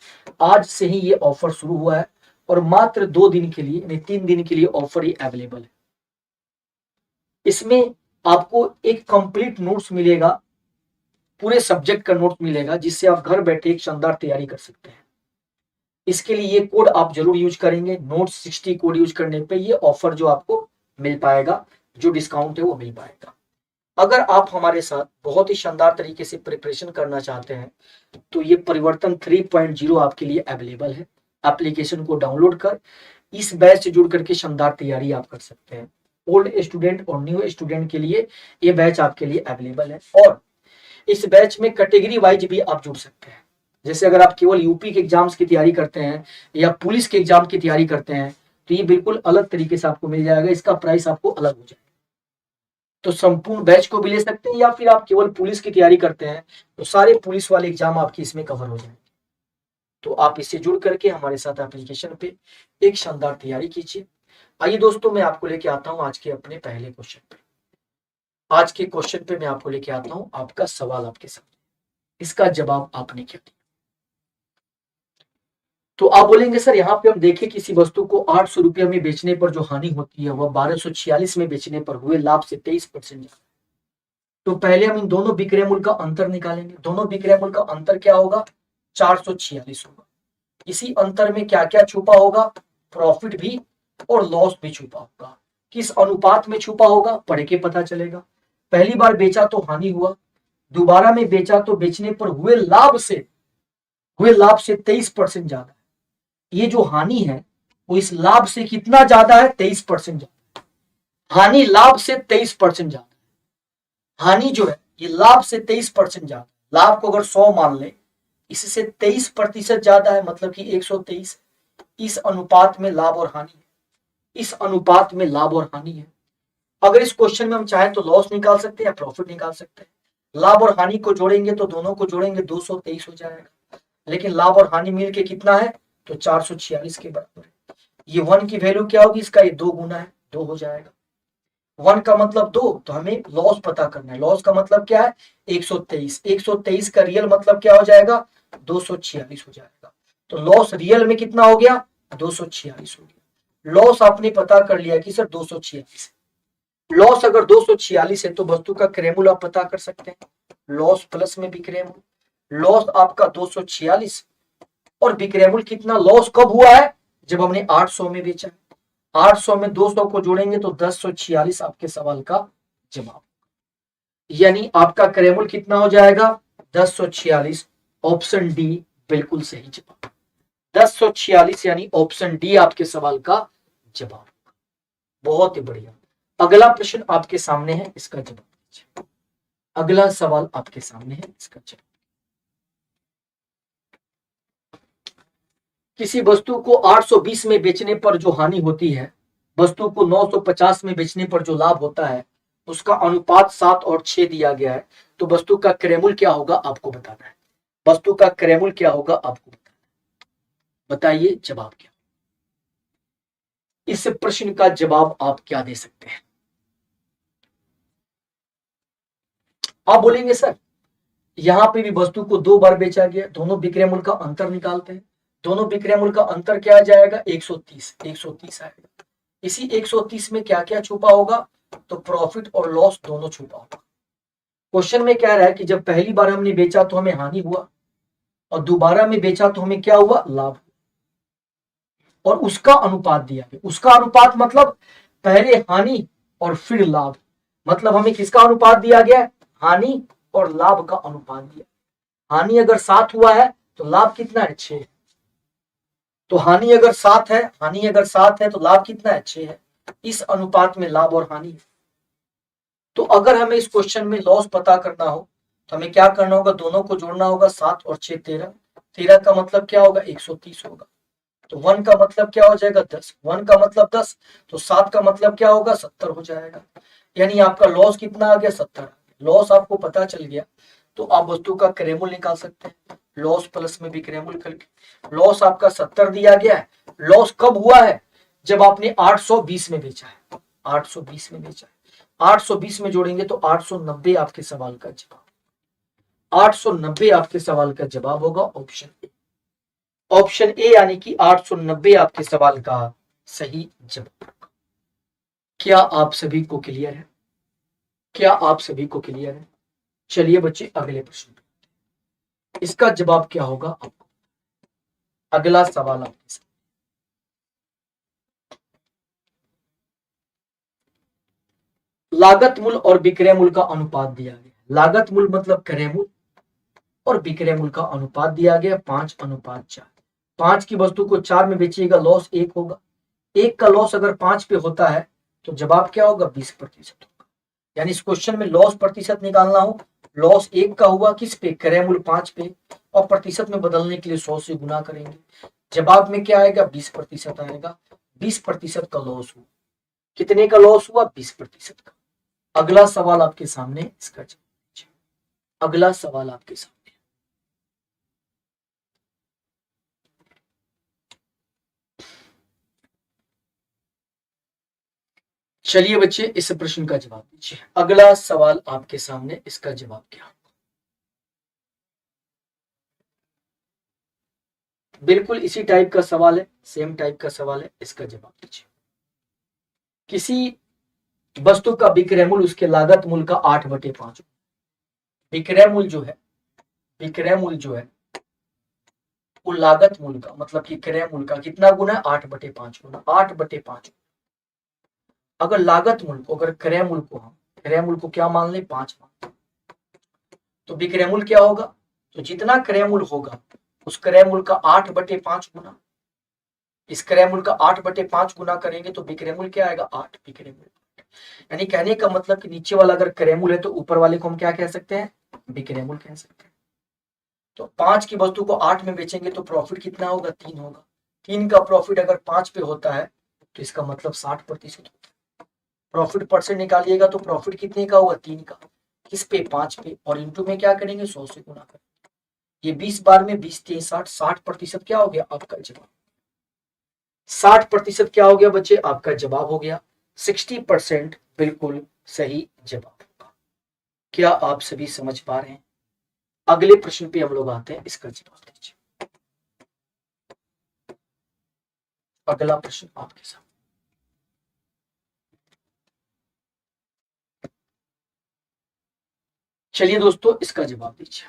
आज से ही ये ऑफर शुरू हुआ है और मात्र 2 दिन के लिए यानी 3 दिन के लिए ऑफर ही अवेलेबल है। इसमें आपको एक कंप्लीट नोट्स मिलेगा, पूरे सब्जेक्ट का नोट मिलेगा, जिससे आप घर बैठे एक शानदार तैयारी कर सकते हैं। इसके लिए ये कोड आप जरूर यूज करेंगे, नोट 60 कोड यूज करने पे ये ऑफर जो आपको मिल पाएगा, जो डिस्काउंट है वो मिल पाएगा। अगर आप हमारे साथ बहुत ही शानदार तरीके से प्रिपरेशन करना चाहते हैं तो ये परिवर्तन 3.0 आपके लिए अवेलेबल है। एप्लीकेशन को डाउनलोड कर इस बैच से जुड़ करके शानदार तैयारी आप कर सकते हैं। ओल्ड स्टूडेंट और न्यू स्टूडेंट के लिए ये बैच आपके लिए अवेलेबल है। और इस बैच में कैटेगरी वाइज भी आप जुड़ सकते हैं। जैसे अगर आप केवल यूपी के एग्जाम्स की तैयारी करते हैं या पुलिस के एग्जाम की तैयारी करते हैं तो ये बिल्कुल अलग तरीके से आपको मिल जाएगा, इसका प्राइस आपको अलग हो जाएगा। तो संपूर्ण बैच को भी ले सकते हैं, या फिर आप केवल पुलिस की तैयारी करते हैं तो सारे पुलिस वाले एग्जाम आपके इसमें कवर हो जाएंगे। तो आप इससे जुड़ करके हमारे साथ एप्लीकेशन पे एक शानदार तैयारी कीजिए। आइए दोस्तों, मैं आपको लेके आता हूं आज के अपने पहले क्वेश्चन पे। आज के क्वेश्चन पे मैं आपको लेके आता हूं, आपका सवाल आपके सामने, इसका जवाब आपने क्या दिया। तो आप बोलेंगे सर यहाँ पे हम देखें किसी वस्तु को 800 रुपया में बेचने पर जो हानि होती है वह 1246 में बेचने पर हुए लाभ से 23% ज्यादा। तो पहले हम इन दोनों विक्रय मूल्य का अंतर निकालेंगे। दोनों विक्रय मूल्य का अंतर क्या होगा? 446 होगा। इसी अंतर में क्या क्या छुपा होगा? प्रॉफिट भी और लॉस भी छुपा होगा। किस अनुपात में छुपा होगा? पढ़ के पता चलेगा। पहली बार बेचा तो हानि हुआ, दोबारा में बेचा तो बेचने पर हुए लाभ से 23% ज्यादा। ये जो हानि है वो इस लाभ से कितना ज्यादा है? 23% ज्यादा। हानि लाभ से 23% ज्यादा। हानि जो है ये लाभ से 23% ज्यादा। लाभ को अगर 100 मान ले, इससे 23% ज्यादा है, मतलब कि 123। इस अनुपात में लाभ और हानि है, इस अनुपात में लाभ और हानि है। अगर इस क्वेश्चन में हम चाहें तो लॉस निकाल सकते हैं या प्रॉफिट निकाल सकते हैं। लाभ और हानि को जोड़ेंगे तो दोनों को जोड़ेंगे 223 हो जाएगा, लेकिन लाभ और हानि मिलके कितना है? तो 446 के बराबर है। ये 1 की वैल्यू क्या होगी? इसका ये 2 गुना है, 2 हो जाएगा। 1 का मतलब 2, तो हमें लॉस पता करना है। लॉस का मतलब क्या है? 123। 123 का रियल मतलब क्या हो जाएगा? 246 हो जाएगा। तो लॉस रियल में कितना हो गया? 246 हो गया। लॉस आपने पता कर लिया कि सर 246 है। लॉस अगर 246 है तो वस्तु का क्रयमूल्य आप पता कर सकते हैं। लॉस प्लस में विक्रय मूल्य, लॉस आपका 246 और विक्रय मूल्य कितना? लॉस कब हुआ है? जब हमने 800 में बेचा। 800 में 200 को जोड़ेंगे तो 1046 आपके सवाल का जवाब। यानी आपका क्रय मूल्य कितना हो जाएगा? 1046। ऑप्शन डी बिल्कुल सही जवाब। 1046 यानी ऑप्शन डी आपके सवाल का जवाब। बहुत ही बढ़िया। अगला प्रश्न आपके सामने है, इसका जवाब दीजिए। अगला सवाल आपके सामने है, इसका जवाब। किसी वस्तु को 820 में बेचने पर जो हानि होती है, वस्तु को 950 में बेचने पर जो लाभ होता है, उसका अनुपात 7 और 6 दिया गया है। तो वस्तु का क्रय मूल्य क्या होगा आपको बताना है। वस्तु का क्रय मूल्य क्या होगा आपको बताना है। बताइए जवाब क्या। इस प्रश्न का जवाब आप क्या दे सकते हैं। आप बोलेंगे सर यहां पे भी वस्तु को 2 बार बेचा गया, दोनों विक्रय मूल्य का अंतर निकालते हैं। दोनों विक्रय मूल्य का अंतर क्या आ जाएगा 130 आएगा। इसी 130 में क्या क्या छुपा होगा, तो प्रॉफिट और लॉस दोनों छुपा होगा। क्वेश्चन में क्या रहा है कि जब पहली बार हमने बेचा तो हमें हानि हुआ, और दोबारा में बेचा तो हमें क्या हुआ, लाभ। और उसका अनुपात दिया गया। उसका अनुपात मतलब पहले हानि और फिर लाभ। मतलब हमें किसका अनुपात दिया गया, हानि और लाभ का अनुपात दिया। हानि अगर 7 हुआ है तो लाभ कितना है 6। तो हानि अगर 7 है, तो लाभ कितना है 6 है। इस अनुपात में लाभ और हानि है। तो अगर हमें इस क्वेश्चन में लॉस पता करना हो तो हमें क्या करना होगा, दोनों को जोड़ना होगा। 7 और 6 13, 13 का मतलब क्या होगा 130 होगा। तो 1 का मतलब क्या हो जाएगा 10, 1 का मतलब 10, तो 7 का मतलब क्या होगा 70 हो जाएगा। यानी आपका लॉस कितना आ गया 70। लॉस आपको पता चल गया तो आप वस्तु का क्रय मूल्य निकाल सकते हैं। लॉस प्लस में विक्रय मूल्य करके लॉस आपका 70 दिया गया है। लॉस कब हुआ है, जब आपने 820 में बेचा है। 820 में बेचा है, 820 में जोड़ेंगे तो 890 आपके सवाल का जवाब। 890 आपके सवाल का जवाब होगा ऑप्शन ए। ऑप्शन ए यानी कि 890 आपके सवाल का सही जवाब। क्या आप सभी को क्लियर है, क्या आप सभी को क्लियर है। चलिए बच्चे अगले प्रश्न, इसका जवाब क्या होगा आपको। अगला सवाल आपके साथ, लागत मूल्य और विक्रय मूल्य का अनुपात दिया गया। लागत मूल्य मतलब क्रय मूल्य और विक्रय मूल्य का अनुपात दिया गया 5:4। 5 की वस्तु को 4 में बेचिएगा, लॉस 1 होगा। 1 का लॉस अगर 5 पे होता है तो जवाब क्या होगा 20% होगा। यानी इस क्वेश्चन में लॉस प्रतिशत निकालना हो, लॉस 1 का हुआ किस पे, क्रय मूल्य 5 पे, और प्रतिशत में बदलने के लिए 100 से गुना करेंगे। जवाब में क्या आएगा 20% आएगा। 20% का लॉस हुआ। कितने का लॉस हुआ 20% का। अगला सवाल आपके सामने, इसका जवाब दीजिए। अगला सवाल आपके सामने, चलिए बच्चे इस प्रश्न का जवाब दीजिए। अगला सवाल आपके सामने, इसका जवाब क्या। बिल्कुल इसी टाइप का सवाल है, सेम टाइप का सवाल है, इसका जवाब दीजिए। किसी वस्तु का विक्रय मूल्य उसके लागत मूल्य का 8/5। विक्रय मूल्य जो है, विक्रय मूल्य जो है वो लागत मूल्य का मतलब कि क्रय मूल्य का कितना गुना है 8/5 गुना। 8/5 अगर लागत मूल्य को, अगर क्रय मूल्य को हम क्रय मूल्य को क्या मान ले 5 मान, तो विक्रय मूल्य क्या होगा, तो जितना क्रय मूल्य होगा उस क्रय मूल्य का 8/5 गुना, इस क्रय मूल्य का 8/5 गुना करेंगे तो विक्रय मूल्य क्या आएगा 8 विक्रय मूल्य। यानी कहने का मतलब कि नीचे वाला अगर क्रय मूल्य है तो ऊपर वाले को हम क्या कह सकते हैं, विक्रय मूल्य कह सकते हैं। तो 5 की वस्तु को 8 में बेचेंगे तो प्रॉफिट कितना होगा 3 होगा। 3 का प्रॉफिट अगर 5 पे होता है तो इसका मतलब 60% होता है। प्रॉफिट परसेंट निकालिएगा तो प्रॉफिट कितने का होगा 3 का, किस पे 5 पे, और इंटू में क्या करेंगे 100 से गुना करेंगे। ये 20 बार में 20 3 60, 60% क्या हो गया आपका जवाब। 60% क्या हो गया बच्चे आपका जवाब हो गया। 60% बिल्कुल सही जवाब होगा। क्या आप सभी समझ पा रहे हैं। अगले प्रश्न पे हम लोग आते हैं, इसका जवाब दीजिए। अगला प्रश्न आपके साथ, चलिए दोस्तों इसका जवाब दीजिए।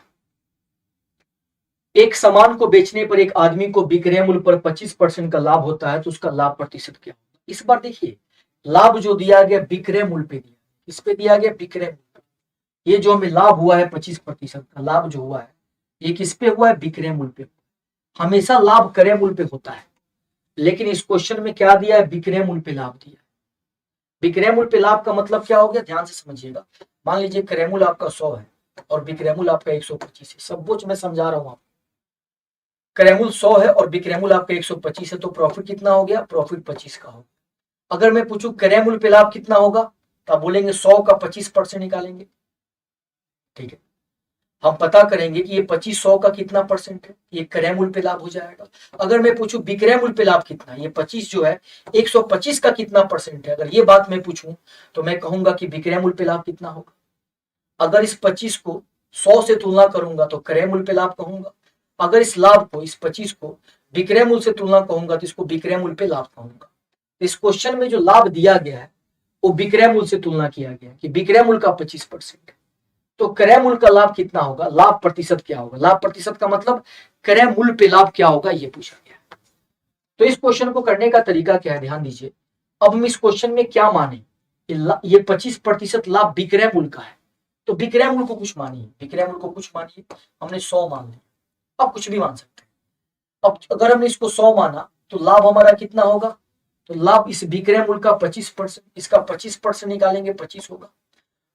एक सामान को बेचने पर एक आदमी को विक्रय मूल्य पर 25% का लाभ होता है तो उसका लाभ प्रतिशत क्या होगा। इस बार देखिए लाभ जो दिया गया विक्रय मूल्य पे दिया, इस पे दिया गया विक्रय मूल्य। ये जो हमें लाभ हुआ है 25% का लाभ जो हुआ है ये किस पे हुआ है विक्रय मूल्य पे। हमेशा लाभ क्रय मूल्य पे होता है, लेकिन इस क्वेश्चन में क्या दिया है, विक्रय मूल्य पे लाभ दिया है। विक्रय मूल्य पे लाभ का मतलब क्या हो गया, ध्यान से समझिएगा। मान लीजिए क्रय मूल्य आपका 100 है और विक्रय मूल्य आपका 125 है, सब कुछ मैं समझा रहा हूं आपको। क्रय मूल्य 100 है और विक्रय मूल्य आपका 125 है, तो प्रॉफिट कितना हो गया, प्रॉफिट 25 का होगा। अगर मैं पूछूं क्रय मूल्य पे लाभ कितना होगा, तो आप बोलेंगे 100 का 25% निकालेंगे। ठीक है, हम पता करेंगे कि ये 2500 का कितना परसेंट है, ये क्रय मूल्य पे लाभ हो जाएगा। अगर मैं पूछूं विक्रय मूल्य पे लाभ कितना है, ये 25 जो है 125 का कितना परसेंट है, अगर ये बात मैं पूछूं तो मैं कहूंगा कि विक्रय मूल्य पे लाभ कितना होगा। अगर इस 25 को 100 से तुलना करूंगा तो क्रय मूल्य पे लाभ कहूंगा। अगर इस लाभ को, इस 25 को विक्रय मूल्य से तुलना कहूंगा तो इसको विक्रय मूल्य पे लाभ कहूंगा। इस क्वेश्चन में जो लाभ दिया गया है वो विक्रय मूल्य से तुलना किया गया कि विक्रय मूल्य का 25%, तो क्रय मूल्य का लाभ कितना होगा, लाभ प्रतिशत क्या होगा। लाभ प्रतिशत का मतलब क्रय मूल्य पे लाभ क्या होगा, ये पूछा गया। तो इस क्वेश्चन को करने का तरीका क्या है, ध्यान दीजिए। अब हम इस क्वेश्चन में क्या माने, ये 25% लाभ विक्रय मूल्य का है, तो विक्रय मूल्य को कुछ मानिए, विक्रय मूल्य को कुछ मानिए। हमने 100 मान लिया, अब कुछ भी मान सकते हैं। अब अगर हमने इसको 100 माना तो लाभ हमारा कितना होगा, तो लाभ इस विक्रय मूल्य का 25%, इसका 25% निकालेंगे, 25 होगा।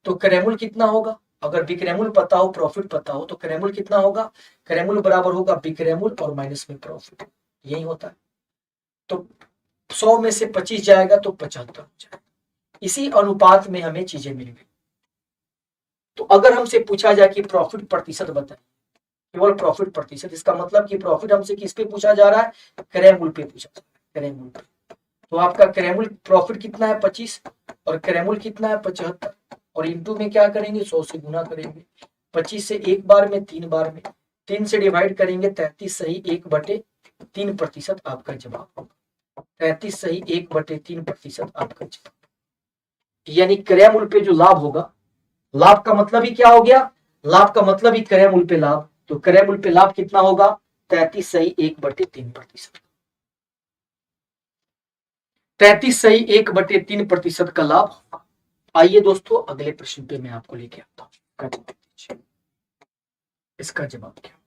तो क्रय मूल्य कितना होगा, अगर विक्रय मूल्य पता हो, प्रॉफिट पता हो, तो क्रय मूल्य कितना होगा, क्रय मूल्य बराबर होगा विक्रय मूल्य और माइनस में प्रॉफिट, यही होता है। तो 100 में से 25 जाएगा तो 75 हो जाएगा। इसी अनुपात में हमें चीजें मिल गई। तो अगर हमसे पूछा जाए कि प्रॉफिट प्रतिशत बताइए, केवल प्रॉफिट प्रतिशत, इसका मतलब कि प्रॉफिट हमसे किस पे पूछा जा रहा है, क्रय मूल्य पे पूछा जा रहा है, क्रय मूल्य पे। तो आपका क्रय मूल्य, प्रॉफिट कितना है 25 और क्रय मूल्य कितना है 75, और इंटू में क्या करेंगे, 100 से गुना करेंगे। 25 से एक बार में, 3 बार में, 3 से डिवाइड करेंगे, 33 सही 1/3% आपका जवाब होगा। 33 सही 1/3% आपका जवाब। यानी क्रय मूल्य पे जो लाभ होगा, लाभ का मतलब ही क्या हो गया, लाभ का मतलब ही क्रय मूल्य पे लाभ, तो क्रय मूल्य पे लाभ कितना होगा, 33 सही 1/3%। 33 सही 1/3% का लाभ। आइए दोस्तों अगले प्रश्न पे मैं आपको लेके आता हूं, इसका जवाब क्या।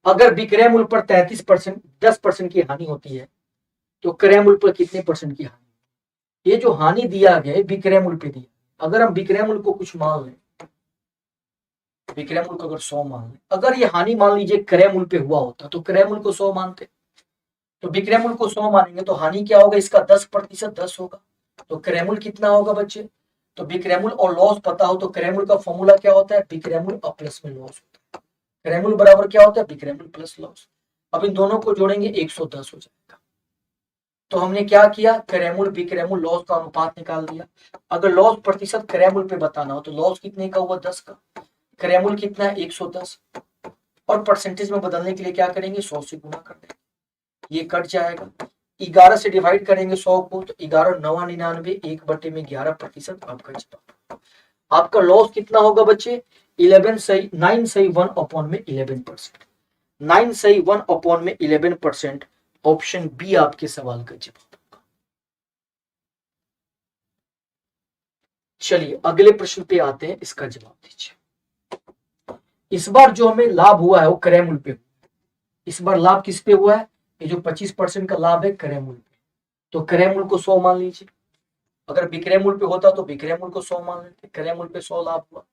अगर विक्रय मूल्य पर 33%, 10% की हानि होती है, तो क्रय मूल्य पर कितने परसेंट की हानि। ये जो हानि दिया गया है विक्रय मूल्य पे दिया। अगर हम विक्रय मूल्य को कुछ मान लें, विक्रय मूल्य को अगर 100 मान लें, अगर ये हानि मान लीजिए क्रय मूल्य पे हुआ होता तो क्रय मूल्य को 100 मानते, तो विक्रय मूल्य को 100 मानेंगे तो हानि क्या होगा, इसका 10%, 10 होगा। तो क्रय मूल्य कितना होगा बच्चे, तो विक्रय मूल्य और लॉस पता हो तो क्रय मूल्य का फॉर्मूला क्या होता है, विक्रय मूल्य और प्लस में लॉस होता है। क्रय मूल्य बराबर क्या होता है, विक्रय मूल्य प्लस लॉस। अब इन दोनों को जोड़ेंगे 110 हो जाएगा। तो हमने क्या किया, क्रय मूल्य विक्रय मूल्य लॉस का अनुपात निकाल दिया। अगर लॉस प्रतिशत क्रय मूल्य पे बताना हो तो लॉस कितने का हुआ, 10 का। क्रय मूल्य कितना है, 110, और परसेंटेज में बदलने के लिए क्या करेंगे, 100 से गुना कर देंगे, ये कट जाएगा। 11 से डिवाइड करेंगे 100 को, तो 11 9 99, 1/11% आपका जवाब। आपका लॉस कितना होगा बच्चे, 11 सही 9 सही 1/11%, 9 सही 1/11%। ऑप्शन बी आपके सवाल का जवाब होगा। चलिए अगले प्रश्न पे आते हैं, इसका जवाब दीजिए। इस बार जो हमें लाभ हुआ है वो क्रय मूल्य पे। इस बार लाभ किस पे हुआ है, ये जो 25% का लाभ है क्रय मूल्य पे, तो क्रय मूल्य को 100 मान लीजिए। अगर विक्रय मूल्य पे होता तो विक्रय मूल्य को 100 मान लेते, क्रय मूल्य पे 100 लाभ हुआ,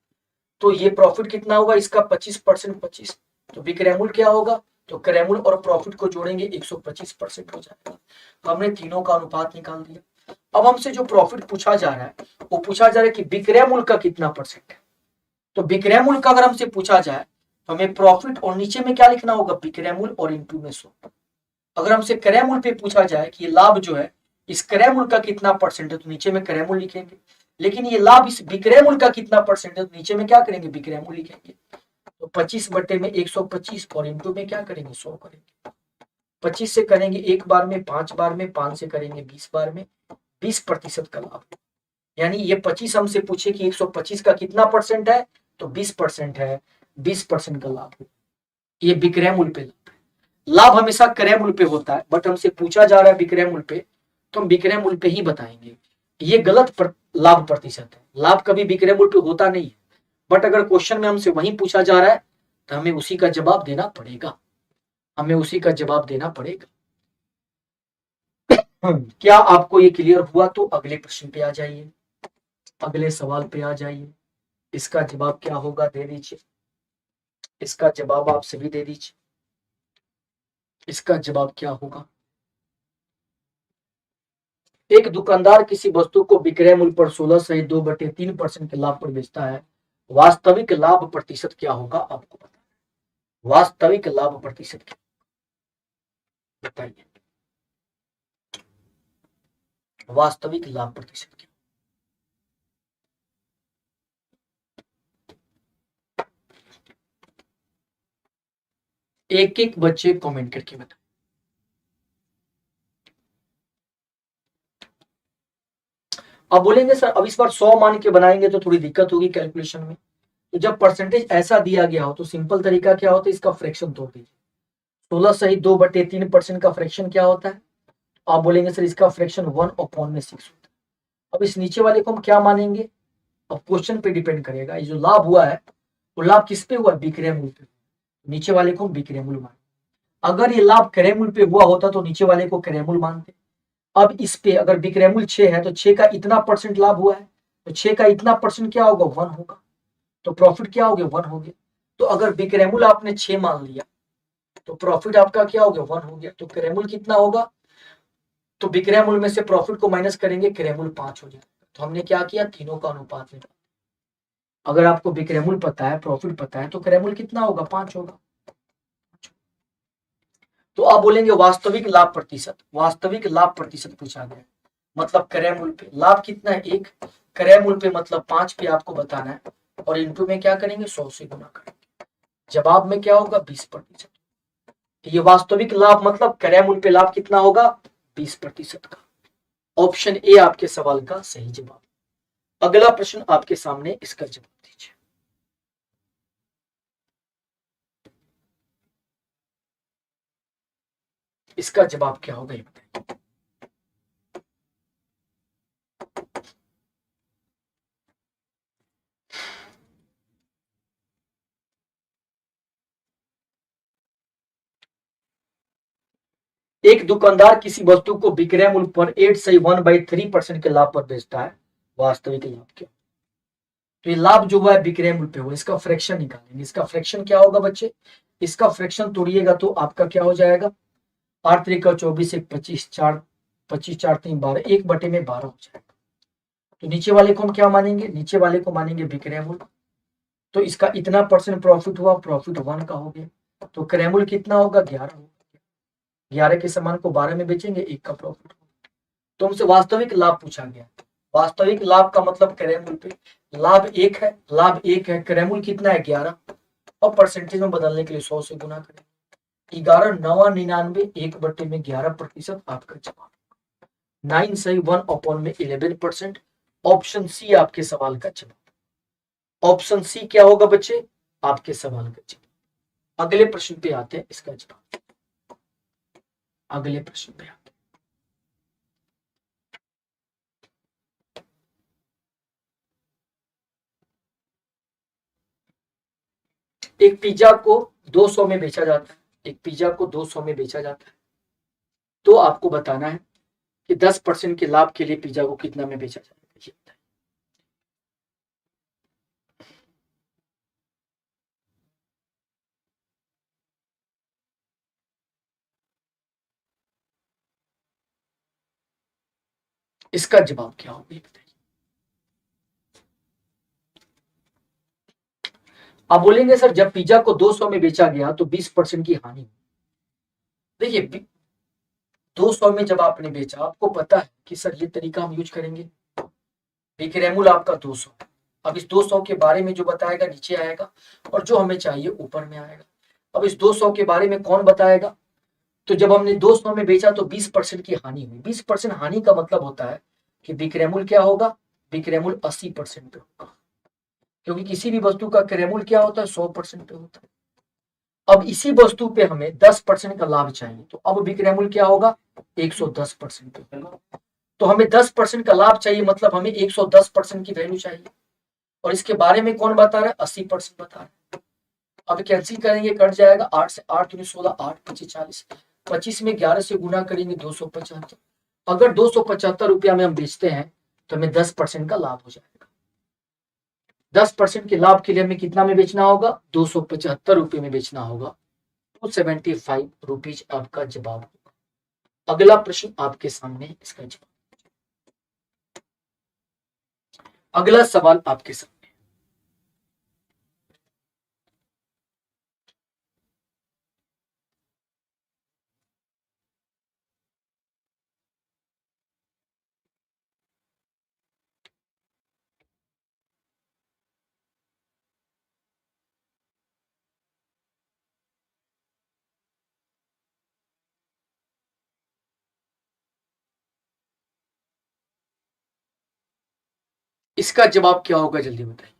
तो ये प्रॉफिट कितना होगा, इसका 25%, 25, तो विक्रय मूल्य क्या होगा, तो क्रय मूल्य और प्रॉफिट को जोड़ेंगे 125% हो जाएगा। तो हमने तीनों का अनुपात निकाल दिया। अब हमसे जो प्रॉफिट पूछा जा रहा है वो पूछा जा रहा है कि विक्रय मूल्य का कितना परसेंट है। तो विक्रय मूल्य का अगर हमसे पूछा जाए तो हमें प्रॉफिट और नीचे में क्या लिखना होगा, विक्रय मूल्य और इंटू में 100। अगर हमसे क्रय मूल्य पे पूछा जाए कि ये लाभ जो है इस क्रय मूल्य का कितना परसेंट है, तो नीचे में क्रय मूल्य लिखेंगे। लेकिन ये लाभ इस विक्रय मूल्य का कितना परसेंट है, तो नीचे में क्या करेंगे, विक्रय मूल्य लिखेंगे। तो 25/125 और इंटू में क्या करेंगे, 100 करेंगे। 25 से करेंगे एक बार में, 5 बार में, 5 से करेंगे 20 बार में, 20% का लाभ। यानी ये 25 हमसे पूछे कि 125 का कितना परसेंट है, तो 20% है, 20% का लाभ। ये विक्रय मूल्य पे लाभ है। लाभ हमेशा क्रय मूल्य पे होता है, बट हमसे पूछा जा रहा है विक्रय मूल्य पे, तो हम विक्रय मूल्य पे ही बताएंगे। ये गलत लाभ प्रतिशत है। लाभ कभी विक्रय मूल्य पे होता नहीं है, बट अगर क्वेश्चन में हमसे वही पूछा जा रहा है तो हमें उसी का जवाब देना पड़ेगा, हमें उसी का जवाब देना पड़ेगा। क्या आपको ये क्लियर हुआ? तो अगले प्रश्न पे आ जाइए, अगले सवाल पे आ जाइए। इसका जवाब क्या होगा दे दीजिए, इसका जवाब आप सभी दे दीजिए, इसका जवाब क्या होगा? एक दुकानदार किसी वस्तु को विक्रय मूल्य पर 16 सही 2/3% के लाभ पर बेचता है, वास्तविक लाभ प्रतिशत क्या होगा आपको पता है? वास्तविक लाभ प्रतिशत क्या बताइए, वास्तविक लाभ प्रतिशत क्या? एक एक बच्चे कमेंट करके बताएं। अब बोलेंगे सर अब इस बार 100 मान के बनाएंगे तो थोड़ी दिक्कत होगी कैलकुलेशन में। तो जब परसेंटेज ऐसा दिया गया हो तो सिंपल तरीका क्या होता है, इसका फ्रैक्शन तोड़ दीजिए। 16 सही 2/3% का फ्रैक्शन क्या होता है? आप बोलेंगे सर इसका फ्रैक्शन 1/6 होता है। अब इस नीचे वाले को हम क्या मानेंगे? अब क्वेश्चन पे डिपेंड करेगा। ये जो लाभ हुआ है वो लाभ किस पे हुआ? विक्रय मूल्य पे। नीचे वाले को हम विक्रय मूल्य माने। अगर ये लाभ क्रय मूल्य पे हुआ होता तो नीचे वाले को क्रय मूल्य मानते। अब इस पे अगर विक्रय मूल्य 6 है तो 6 का इतना परसेंट लाभ हुआ है, तो 6 का इतना परसेंट क्या होगा? 1 होगा। तो प्रॉफिट क्या हो गया? 1 हो गया। तो अगर विक्रय मूल्य आपने 6 मान लिया तो प्रॉफिट आपका क्या हो गया? 1 हो गया। तो क्रय मूल्य कितना होगा? तो विक्रय मूल्य में से प्रॉफिट को माइनस करेंगे, क्रय मूल्य 5 हो जाएगा। तो हमने क्या किया? तीनों का अनुपात में। अगर आपको विक्रय मूल्य पता है, प्रॉफिट पता है, तो क्रय मूल्य कितना होगा? 5 होगा। तो आप बोलेंगे वास्तविक लाभ प्रतिशत, वास्तविक लाभ प्रतिशत पूछा गया, मतलब क्रय मूल्य पे लाभ कितना है? 1, क्रय मूल्य पे मतलब 5 पे आपको बताना है, और इंटू में क्या करेंगे? 100 से गुना करेंगे। जवाब में क्या होगा? 20%। ये वास्तविक लाभ मतलब क्रय मूल्य पे लाभ कितना होगा? 20% का। ऑप्शन ए आपके सवाल का सही जवाब। अगला प्रश्न आपके सामने, इसका जवाब दीजिए। इसका जवाब क्या होगा ये बताइए। एक दुकानदार किसी वस्तु को विक्रय मूल्य पर 8 सही 1/3% के लाभ पर बेचता है, वास्तविक लाभ क्या? तो ये लाभ जो हुआ है विक्रय मूल्य पे हुआ, इसका फ्रैक्शन निकालेंगे। इसका फ्रैक्शन क्या होगा बच्चे? इसका फ्रैक्शन तोड़िएगा तो आपका क्या हो जाएगा? 8 3 24 1 25 4 25 4 3 12 1/12 हो जाएगा। तो नीचे वाले को हम क्या मानेंगे? नीचे वाले को मानेंगे विक्रय मूल्य। तो इसका इतना परसेंट प्रॉफिट हुआ, प्रॉफिट 1 का हो गया। तो क्रय मूल्य कितना होगा? 11 होगा। 11 के सामान को 12 में बेचेंगे, 1 का प्रॉफिट। तो हमसे वास्तविक लाभ पूछा गया। वास्तविक लाभ का मतलब क्रय मूल्य पे लाभ 1 है, लाभ 1 है, क्रय मूल्य कितना है? 11। और परसेंटेज में बदलने के लिए 100 से गुना करें। 11 9 99 1/11% आपका जवाब। 9 सही 1/11%। ऑप्शन सी आपके सवाल का जवाब। ऑप्शन सी क्या होगा बच्चे? आपके सवाल का जवाब। अगले प्रश्न पे आते हैं, इसका जवाब। अगले प्रश्न पे आते हैं। एक पिज्जा को 200 में बेचा जाता है, एक पिज्जा को 200 में बेचा जाता है, तो आपको बताना है कि 10% के लाभ के लिए पिज्जा को कितना में बेचा जाएगा। इसका जवाब क्या होगा ये बताइए। आप बोलेंगे सर जब पिज्जा को 200 में बेचा गया तो 20% की हानि। देखिए 200 में जब आपने बेचा, आपको पता है कि सर ये तरीका हम यूज करेंगे। विक्रय मूल्य आपका 200। अब इस 200 के बारे में जो बताएगा नीचे आएगा, और जो हमें चाहिए ऊपर में आएगा। अब इस 200 के बारे में कौन बताएगा? तो जब हमने 200 में बेचा तो 20% की हानि हुई। 20% हानि का मतलब होता है कि विक्रय मूल्य क्या होगा? विक्रय मूल्य 80% पे होगा, क्योंकि किसी भी वस्तु का क्रय मूल्य क्या होता है? 100% पे होता है। अब इसी वस्तु पे हमें 10% का लाभ चाहिए, तो अब विक्रय मूल्य क्या होगा? 110% पे होगा। तो हमें 10% का लाभ चाहिए, मतलब हमें 110% की वैल्यू चाहिए। और इसके बारे में कौन बता रहा है? 80% बता रहा है। अब कैंसिल करेंगे, कट जाएगा। 8 से 8 दूनी 16, 8 25 40, 25 में 11 से गुना करेंगे 275। अगर 275 रुपया में हम बेचते हैं तो हमें 10% का लाभ हो जाएगा। 10% के लाभ के लिए हमें कितना में बेचना होगा? 275 रुपये में बेचना होगा। 275 रुपीज आपका जवाब होगा। अगला प्रश्न आपके सामने है, इसका जवाब। अगला सवाल आपके सामने। इसका जवाब क्या होगा, जल्दी बताइए।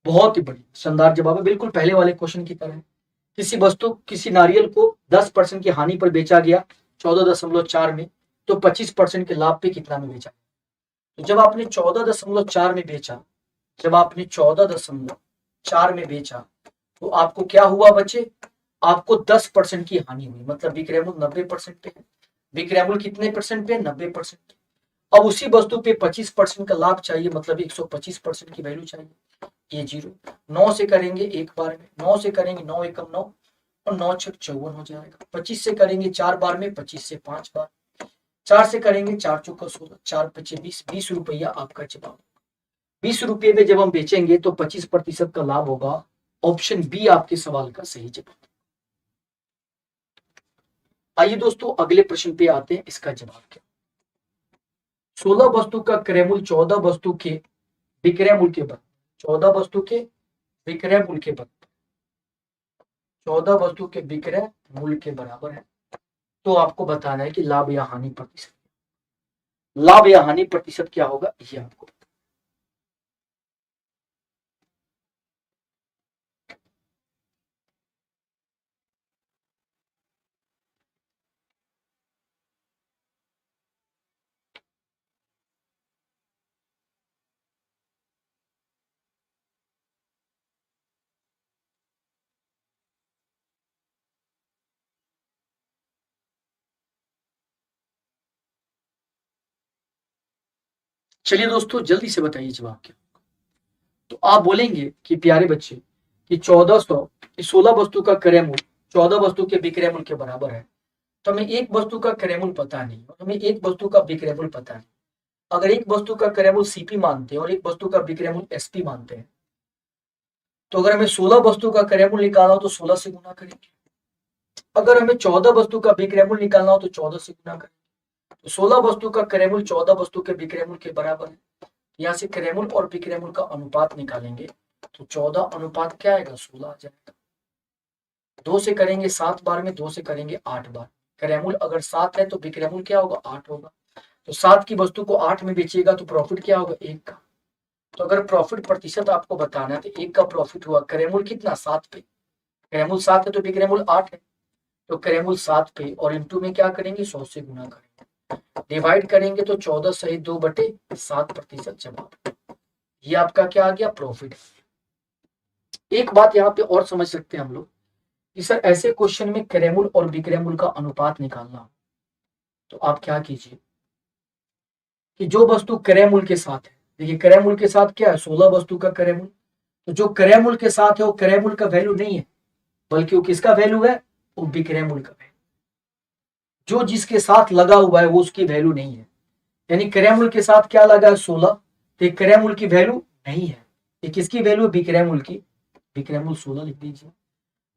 बहुत ही बढ़िया, शानदार जवाब है, बिल्कुल पहले वाले क्वेश्चन की तरह। किसी वस्तु, किसी नारियल को 10% की हानि पर बेचा गया 14.4 में, तो 25% के लाभ पे कितना में बेचा? तो जब आपने 14.4 में बेचा, जब आपने 14.4 में बेचा, तो आपको क्या हुआ बच्चे? आपको 10% की हानि हुई, मतलब विक्रय मूल्य 90% पे है। विक्रय मूल्य कितने परसेंट पे? 90%। अब उसी वस्तु पे 25% का लाभ चाहिए, मतलब 125% की वैल्यू चाहिए। ये 0, 9 से करेंगे एक बार में, 9 से करेंगे 9 एकम 9 और 9 छक 54 हो जाएगा। 25 से करेंगे 4 बार में, 25 से 5 बार, 4 से करेंगे 4 चौका 16, 4 पचे 20, 20 रुपया आपका जवाब। 20 रुपये में जब हम बेचेंगे तो 25% का लाभ होगा। ऑप्शन बी आपके सवाल का सही जवाब। आइए दोस्तों अगले प्रश्न पे आते हैं, इसका जवाब क्या? 16 वस्तु का क्रय मूल्य 14 वस्तु के विक्रय मूल्य के बराबर, 14 वस्तु के विक्रय मूल्य के बराबर, 14 वस्तु के विक्रय मूल्य के बराबर है। तो आपको बताना है कि लाभ या हानि प्रतिशत, लाभ या हानि प्रतिशत क्या होगा, ये आपको। चलिए दोस्तों जल्दी से बताइए जवाब क्या। तो आप बोलेंगे कि प्यारे बच्चे कि 16 वस्तु का क्रय मूल्य 14 वस्तु के विक्रय मूल्य के बराबर है। तो हमें एक वस्तु का क्रय मूल्य पता नहीं, हमें एक वस्तु का विक्रय मूल्य पता नहीं। अगर एक वस्तु का क्रय मूल्य सीपी मानते हैं और एक वस्तु का विक्रय मूल्य एसपी मानते हैं, तो अगर हमें 16 वस्तु का क्रय मूल्य निकालना हो तो 16 से गुना करेंगे। अगर हमें 14 वस्तु का विक्रय मूल्य निकालना हो तो 14 से गुना करेंगे। तो 16 वस्तु का क्रय मूल्य 14 वस्तु के विक्रय मूल्य के बराबर है। यहाँ से क्रय मूल्य और विक्रय मूल्य का अनुपात निकालेंगे तो 14 अनुपात क्या आएगा? 16 आ जाएगा। 2 से करेंगे 7 बार में, 2 से करेंगे 8 बार। क्रय मूल्य अगर 7 है तो विक्रय मूल्य क्या होगा? 8 होगा। तो 7 की वस्तु को 8 में बेचिएगा तो प्रॉफिट क्या होगा? 1 का। तो अगर प्रॉफिट प्रतिशत आपको बताना है तो 1 का प्रॉफिट हुआ। क्रय मूल्य कितना? 7 पे। क्रय मूल्य 7 है तो विक्रय मूल्य 8 है, तो क्रय मूल्य 7 पे और इंटू में क्या करेंगे? 100 से गुना करेंगे। डिवाइड करेंगे तो 14 सही 2/7% जवाब। ये आपका क्या आ गया, प्रॉफिट। एक बात यहाँ पे और समझ सकते हैं हम लोग कि सर ऐसे क्वेश्चन में क्रयमूल्य और विक्रयमूल्य का अनुपात निकालना हो, तो आप क्या कीजिए कि जो वस्तु क्रयमूल्य के साथ है, देखिए क्रयमूल्य के साथ क्या है, 16 वस्तु का क्रयमूल्य, तो जो क्रयमूल्य के साथ है वो क्रयमूल्य का वैल्यू नहीं है, बल्कि वो किसका वैल्यू है, वो विक्रयमूल्य का वैल्यू। जो जिसके साथ लगा हुआ है वो उसकी वैल्यू नहीं है। यानी क्रयमूल्य के साथ क्या लगा है, 16, तो क्रयमूल्य की वैल्यू नहीं है। ये किसकी वैल्यू है, विक्रयमूल्य की। विक्रयमूल्य 16 लिख दीजिए।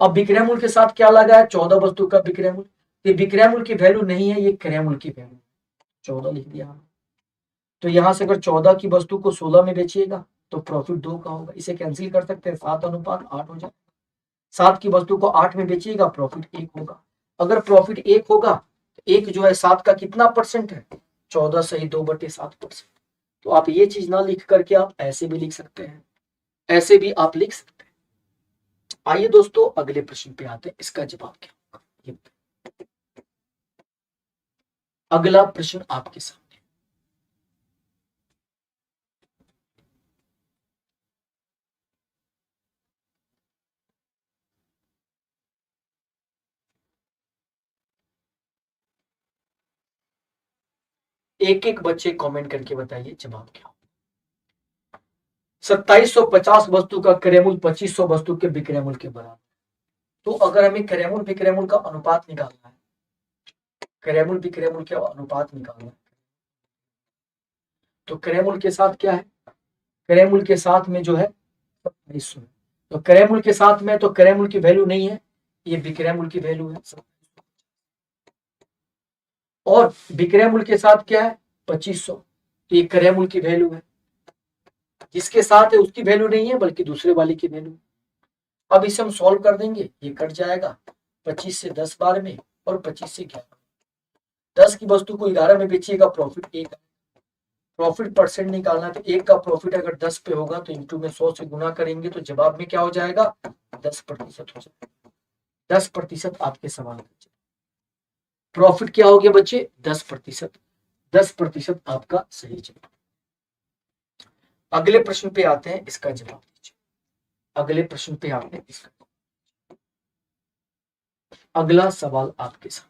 अब विक्रयमूल्य के साथ क्या लगा है, 14 वस्तु का विक्रयमूल्य, तो विक्रयमूल्य की वैल्यू नहीं है, ये क्रयमूल्य की वैल्यू, 14 लिख दिया। तो यहां से अगर 14 की वस्तु को 16 में बेचिएगा तो प्रॉफिट 2 का होगा। इसे कैंसिल कर सकते हैं, 7:8 हो जाए। 7 की वस्तु को 8 में बेचिएगा, प्रॉफिट 1 होगा। अगर प्रॉफिट 1 होगा तो 1 जो है 7 का कितना परसेंट है, 14 सही 2/7%। तो आप ये चीज ना लिख करके आप ऐसे भी लिख सकते हैं, ऐसे भी आप लिख सकते हैं। आइए दोस्तों अगले प्रश्न पे आते हैं, इसका जवाब क्या होगा। ये अगला प्रश्न आपके सामने, एक एक बच्चे कमेंट करके बताइए जवाब क्या होगा। 2750 वस्तु का क्रयमूल्य 2500 वस्तु के विक्रयमूल्य के बराबर। तो अगर हमें क्रयमूल्य विक्रयमूल्य का अनुपात निकालना है, क्रयमूल्य विक्रयमूल्य का अनुपात निकालना है, तो क्रयमूल्य के साथ क्या है, क्रयमूल्य के साथ में जो है 2700, तो क्रयमूल्य के साथ में तो क्रयमूल्य की वैल्यू नहीं है, ये विक्रयमूल्य की वैल्यू है। और विक्रयमूल्य के साथ क्या है, 2500, तो ये क्रयमूल्य की वैल्यू है। जिसके साथ है उसकी वैल्यू नहीं है, बल्कि दूसरे वाले की वैल्यू। अब इसे हम सॉल्व कर देंगे, ये कट जाएगा, 25 से 10 बार में और 25 से 11। 10 की वस्तु को 11 में बेचिएगा, प्रॉफिट 1। प्रॉफिट परसेंट निकालना है, तो 1 का प्रॉफिट अगर 10 पे होगा तो इंटू में 100 से गुना करेंगे तो जवाब में क्या हो जाएगा, 10% हो जाएगा। 10% आपके सवाल का प्रॉफिट क्या हो गया बच्चे, 10%। 10% आपका सही जवाब। अगले प्रश्न पे आते हैं, इसका जवाब दीजिए। अगले प्रश्न पे आते हैं, इसका अगला सवाल आपके सामने।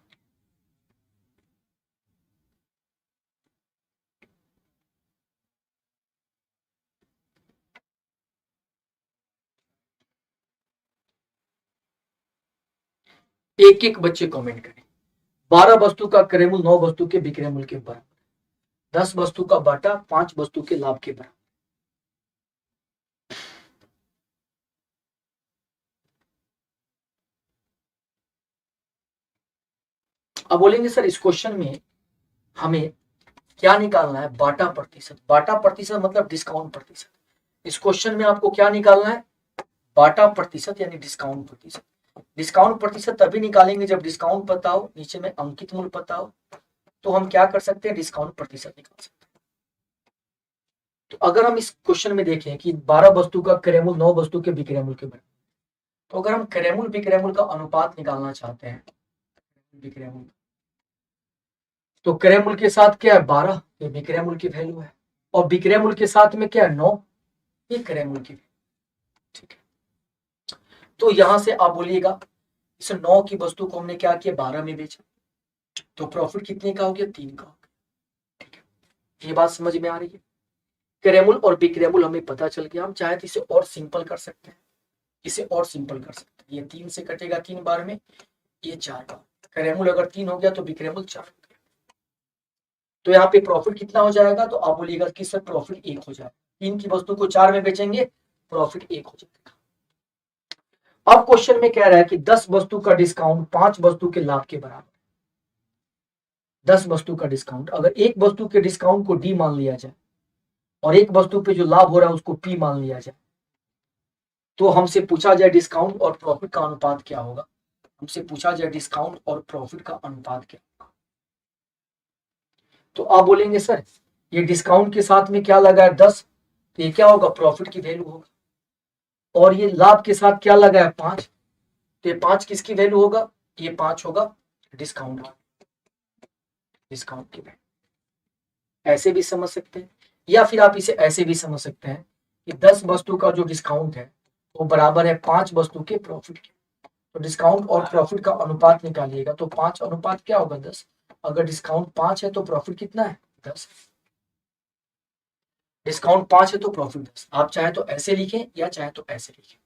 एक एक बच्चे कमेंट करें। 12 वस्तु का क्रयमूल्य 9 वस्तु के विक्रयमूल्य के बराबर। 10 वस्तु का बाटा 5 वस्तु के लाभ के बराबर। अब बोलेंगे सर इस क्वेश्चन में हमें क्या निकालना है, बाटा प्रतिशत। बाटा प्रतिशत मतलब डिस्काउंट प्रतिशत। इस क्वेश्चन में आपको क्या निकालना है, बाटा प्रतिशत यानी डिस्काउंट प्रतिशत। डिस्काउंट प्रतिशत तभी निकालेंगे जब डिस्काउंट पता हो, नीचे में अंकित मूल्य पता हो, तो हम क्या कर सकते हैं, डिस्काउंट प्रतिशत निकाल सकते हैं। तो अगर हम इस क्वेश्चन में देखें कि 12 वस्तु का क्रयमूल्य 9 वस्तु के विक्रयमूल्य के बराबर, तो अगर हम क्रयमूल्य विक्रयमूल्य का अनुपात निकालना चाहते हैं, विक्रयमूल्य, तो क्रयमूल्य के साथ क्या है 12, ये विक्रयमूल्य की वैल्यू है, और विक्रयमूल्य के साथ में क्या है 9, ये क्रयमूल्य की। ठीक है, तो यहां से आप बोलिएगा इस 9 की वस्तु को हमने क्या किया, 12 में बेचा, तो प्रॉफिट कितने का हो गया, 3 का हो गया। ठीक है, ये बात समझ में आ रही है। क्रयमूल्य और विक्रयमूल्य हमें पता चल गया। हम चाहे तो इसे और सिंपल कर सकते हैं, इसे और सिंपल कर सकते हैं। ये 3 से कटेगा 3 बार में, ये 4 बार। क्रयमूल्य अगर 3 हो गया तो विक्रयमूल्य 4 हो गया। तो यहाँ पे प्रॉफिट कितना हो जाएगा, तो आप बोलिएगा कि सर प्रॉफिट 1 हो जाएगा। 3 की वस्तु को 4 में बेचेंगे, प्रॉफिट 1 हो जाएगा। अब क्वेश्चन में कह रहा है कि 10 वस्तु का डिस्काउंट 5 वस्तु के लाभ के बराबर। 10 वस्तु का डिस्काउंट, अगर एक वस्तु के डिस्काउंट को डी मान लिया जाए और एक वस्तु पे जो लाभ हो रहा है उसको पी मान लिया जाए, तो हमसे पूछा जाए डिस्काउंट और प्रॉफिट का अनुपात क्या होगा। हमसे पूछा जाए डिस्काउंट और प्रॉफिट का अनुपात क्या होगा, तो आप बोलेंगे सर ये डिस्काउंट के साथ में क्या लगा है 10, तो ये क्या होगा, प्रॉफिट की वैल्यू होगा। और ये लाभ के साथ क्या लगा है 5, तो ये 5 किसकी वैल्यू होगा, ये 5 होगा डिस्काउंट की। डिस्काउंट की वैल्यू। ऐसे भी समझ सकते हैं, या फिर आप इसे ऐसे भी समझ सकते हैं कि 10 वस्तु का जो डिस्काउंट है वो बराबर है 5 वस्तु के प्रॉफिट के। तो डिस्काउंट और प्रॉफिट का अनुपात निकालिएगा तो 5 अनुपात क्या होगा 10। अगर डिस्काउंट 5 है तो प्रॉफिट कितना है 10। डिस्काउंट 5 है तो प्रॉफिट 10। आप चाहे तो ऐसे लिखें या चाहे तो ऐसे लिखें।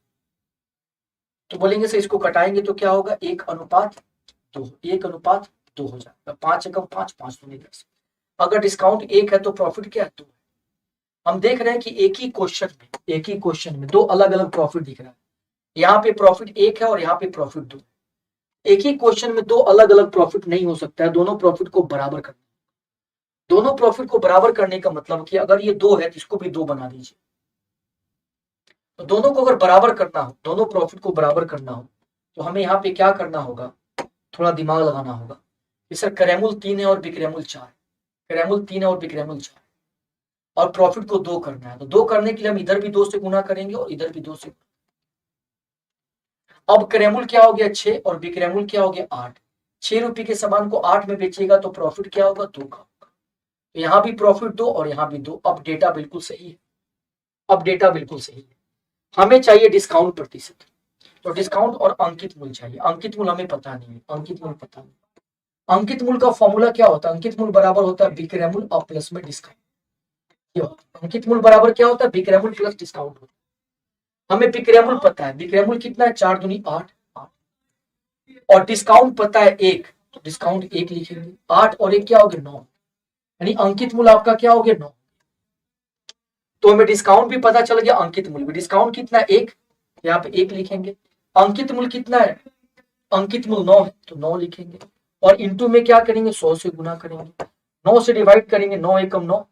तो बोलेंगे सर इसको कटाएंगे तो क्या होगा 1:2, 1:2 हो जाएगा। 5 एकम 5, 5 दूनी 10। अगर डिस्काउंट 1 है तो प्रॉफिट क्या है 2। हम देख रहे हैं कि एक ही क्वेश्चन में दो अलग अलग प्रॉफिट दिख रहा है। यहाँ पे प्रॉफिट 1 है और यहाँ पे प्रॉफिट 2। एक ही क्वेश्चन में दो अलग अलग प्रॉफिट नहीं हो सकता है, दोनों प्रॉफिट को बराबर करना। दोनों प्रॉफिट को बराबर करने का मतलब कि अगर ये 2 है तो इसको भी 2 बना दीजिए। तो दोनों को अगर बराबर करना हो, दोनों प्रॉफिट को बराबर करना हो तो हमें यहाँ पे क्या करना होगा, थोड़ा दिमाग लगाना होगा कि सर करेमुल 3 है और बिक्रेमुल 4, करेमुल 3 है और बिक्रेमुल 4 और प्रॉफिट को 2 करना है। तो 2 करने के लिए हम इधर भी 2 से गुना करेंगे और इधर भी 2 से। अब करेमुल क्या हो गया 6 और बिक्रेमुल क्या हो गया 8। 6 रुपए के सामान को 8 में बेचेगा तो प्रॉफिट क्या होगा 2 का होगा। तो यहाँ भी प्रॉफिट 2 और यहाँ भी 2। अब डेटा बिल्कुल सही है, अब डेटा बिल्कुल सही है। हमें चाहिए डिस्काउंट प्रतिशत, तो डिस्काउंट और अंकित मूल्य चाहिए। अंकित मूल्य हमें पता नहीं है, अंकित मूल्य पता नहीं। अंकित मूल्य का फॉर्मूला क्या होता है, अंकित मूल्य बराबर होता है बिक्रय मूल्य और प्लस में डिस्काउंट। अंकित मूल्य बराबर क्या होता है बिक्रय मूल्य प्लस डिस्काउंट होता है। हमें बिक्रय मूल्य पता है, बिक्रय मूल्य कितना है 4 दूनी 8 और डिस्काउंट पता है 1, तो डिस्काउंट 1 लिखेंगे। 8 और 1 क्या हो गया 9, यानी अंकित मूल्य आपका क्या हो गया 9। तो हमें डिस्काउंट भी पता चल गया, अंकित मूल्य भी। डिस्काउंट कितना है 1, यहाँ पे 1 लिखेंगे। अंकित मूल्य कितना है, अंकित मूल्य 9 है तो 9 लिखेंगे और इंटू में क्या करेंगे 100 से गुना करेंगे, 9 से डिवाइड करेंगे। 9 एकम 9,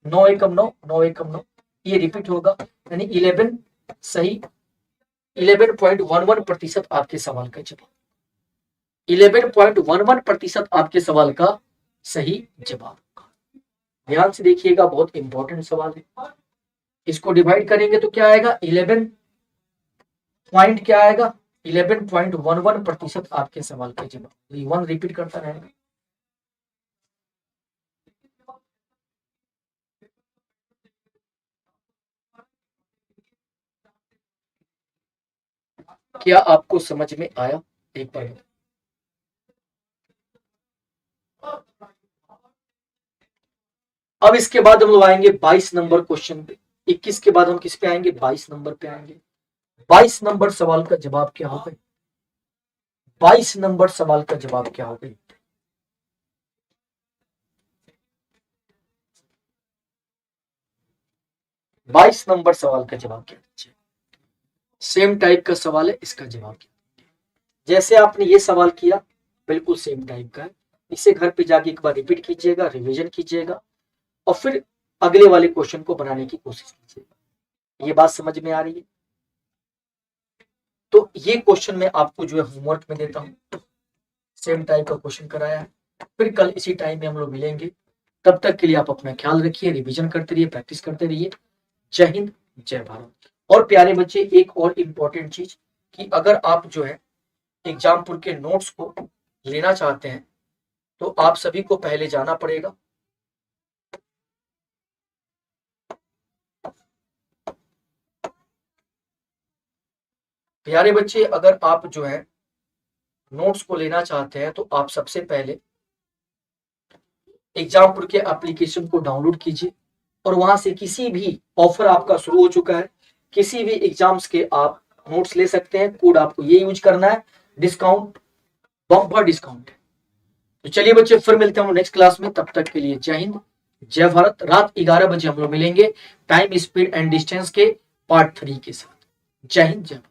9 एकम 9, 9 एकम 9, ये रिपीट होगा यानी 11 सही। 11.11% आपके सवाल का जवाब, 11.11% आपके सवाल का सही जवाब। ध्यान से देखिएगा, बहुत इंपॉर्टेंट सवाल है। इसको डिवाइड करेंगे तो क्या आएगा 11 पॉइंट क्या आएगा 11.11% आपके सवाल का जवाब। 1 रिपीट करता रहेगा। क्या आपको समझ में आया एक बार? अब इसके बाद हम लोग आएंगे 22 नंबर क्वेश्चन पे। 21 के बाद हम किस पे आएंगे 22 नंबर पे आएंगे। 22 नंबर सवाल का जवाब क्या होगा, 22 नंबर सवाल का जवाब क्या होगा। 22 नंबर सवाल का जवाब क्या है, सेम टाइप का सवाल है, इसका जवाब क्या। जैसे आपने ये सवाल किया बिल्कुल सेम टाइप का है। इसे घर पे जाके एक बार रिपीट कीजिएगा, रिवीजन कीजिएगा और फिर अगले वाले क्वेश्चन को बनाने की कोशिश कीजिएगा। ये बात समझ में आ रही है? तो ये क्वेश्चन मैं आपको जो है होमवर्क में देता हूं, सेम टाइप का क्वेश्चन कराया है। फिर कल इसी टाइम में हम लोग मिलेंगे। तब तक के लिए आप अपना ख्याल रखिए, रिवीजन करते रहिए, प्रैक्टिस करते रहिए। जय हिंद, जय भारत। और प्यारे बच्चे एक और इम्पोर्टेंट चीज कि अगर आप जो है एग्जामपुर के नोट्स को लेना चाहते हैं तो आप सभी को पहले जाना पड़ेगा प्यारे बच्चे। अगर आप जो है नोट्स को लेना चाहते हैं तो आप सबसे पहले एग्जामपुर के एप्लीकेशन को डाउनलोड कीजिए और वहां से किसी भी ऑफर आपका शुरू हो चुका है, किसी भी एग्जाम्स के आप नोट्स ले सकते हैं। कोड आपको ये यूज करना है, डिस्काउंट, बम्पर डिस्काउंट। तो चलिए बच्चे फिर मिलते हैं हम नेक्स्ट क्लास में। तब तक के लिए जय हिंद, जय भारत। रात 11 बजे हम लोग मिलेंगे टाइम, स्पीड एंड डिस्टेंस के पार्ट 3 के साथ। जय हिंद, जय भारत।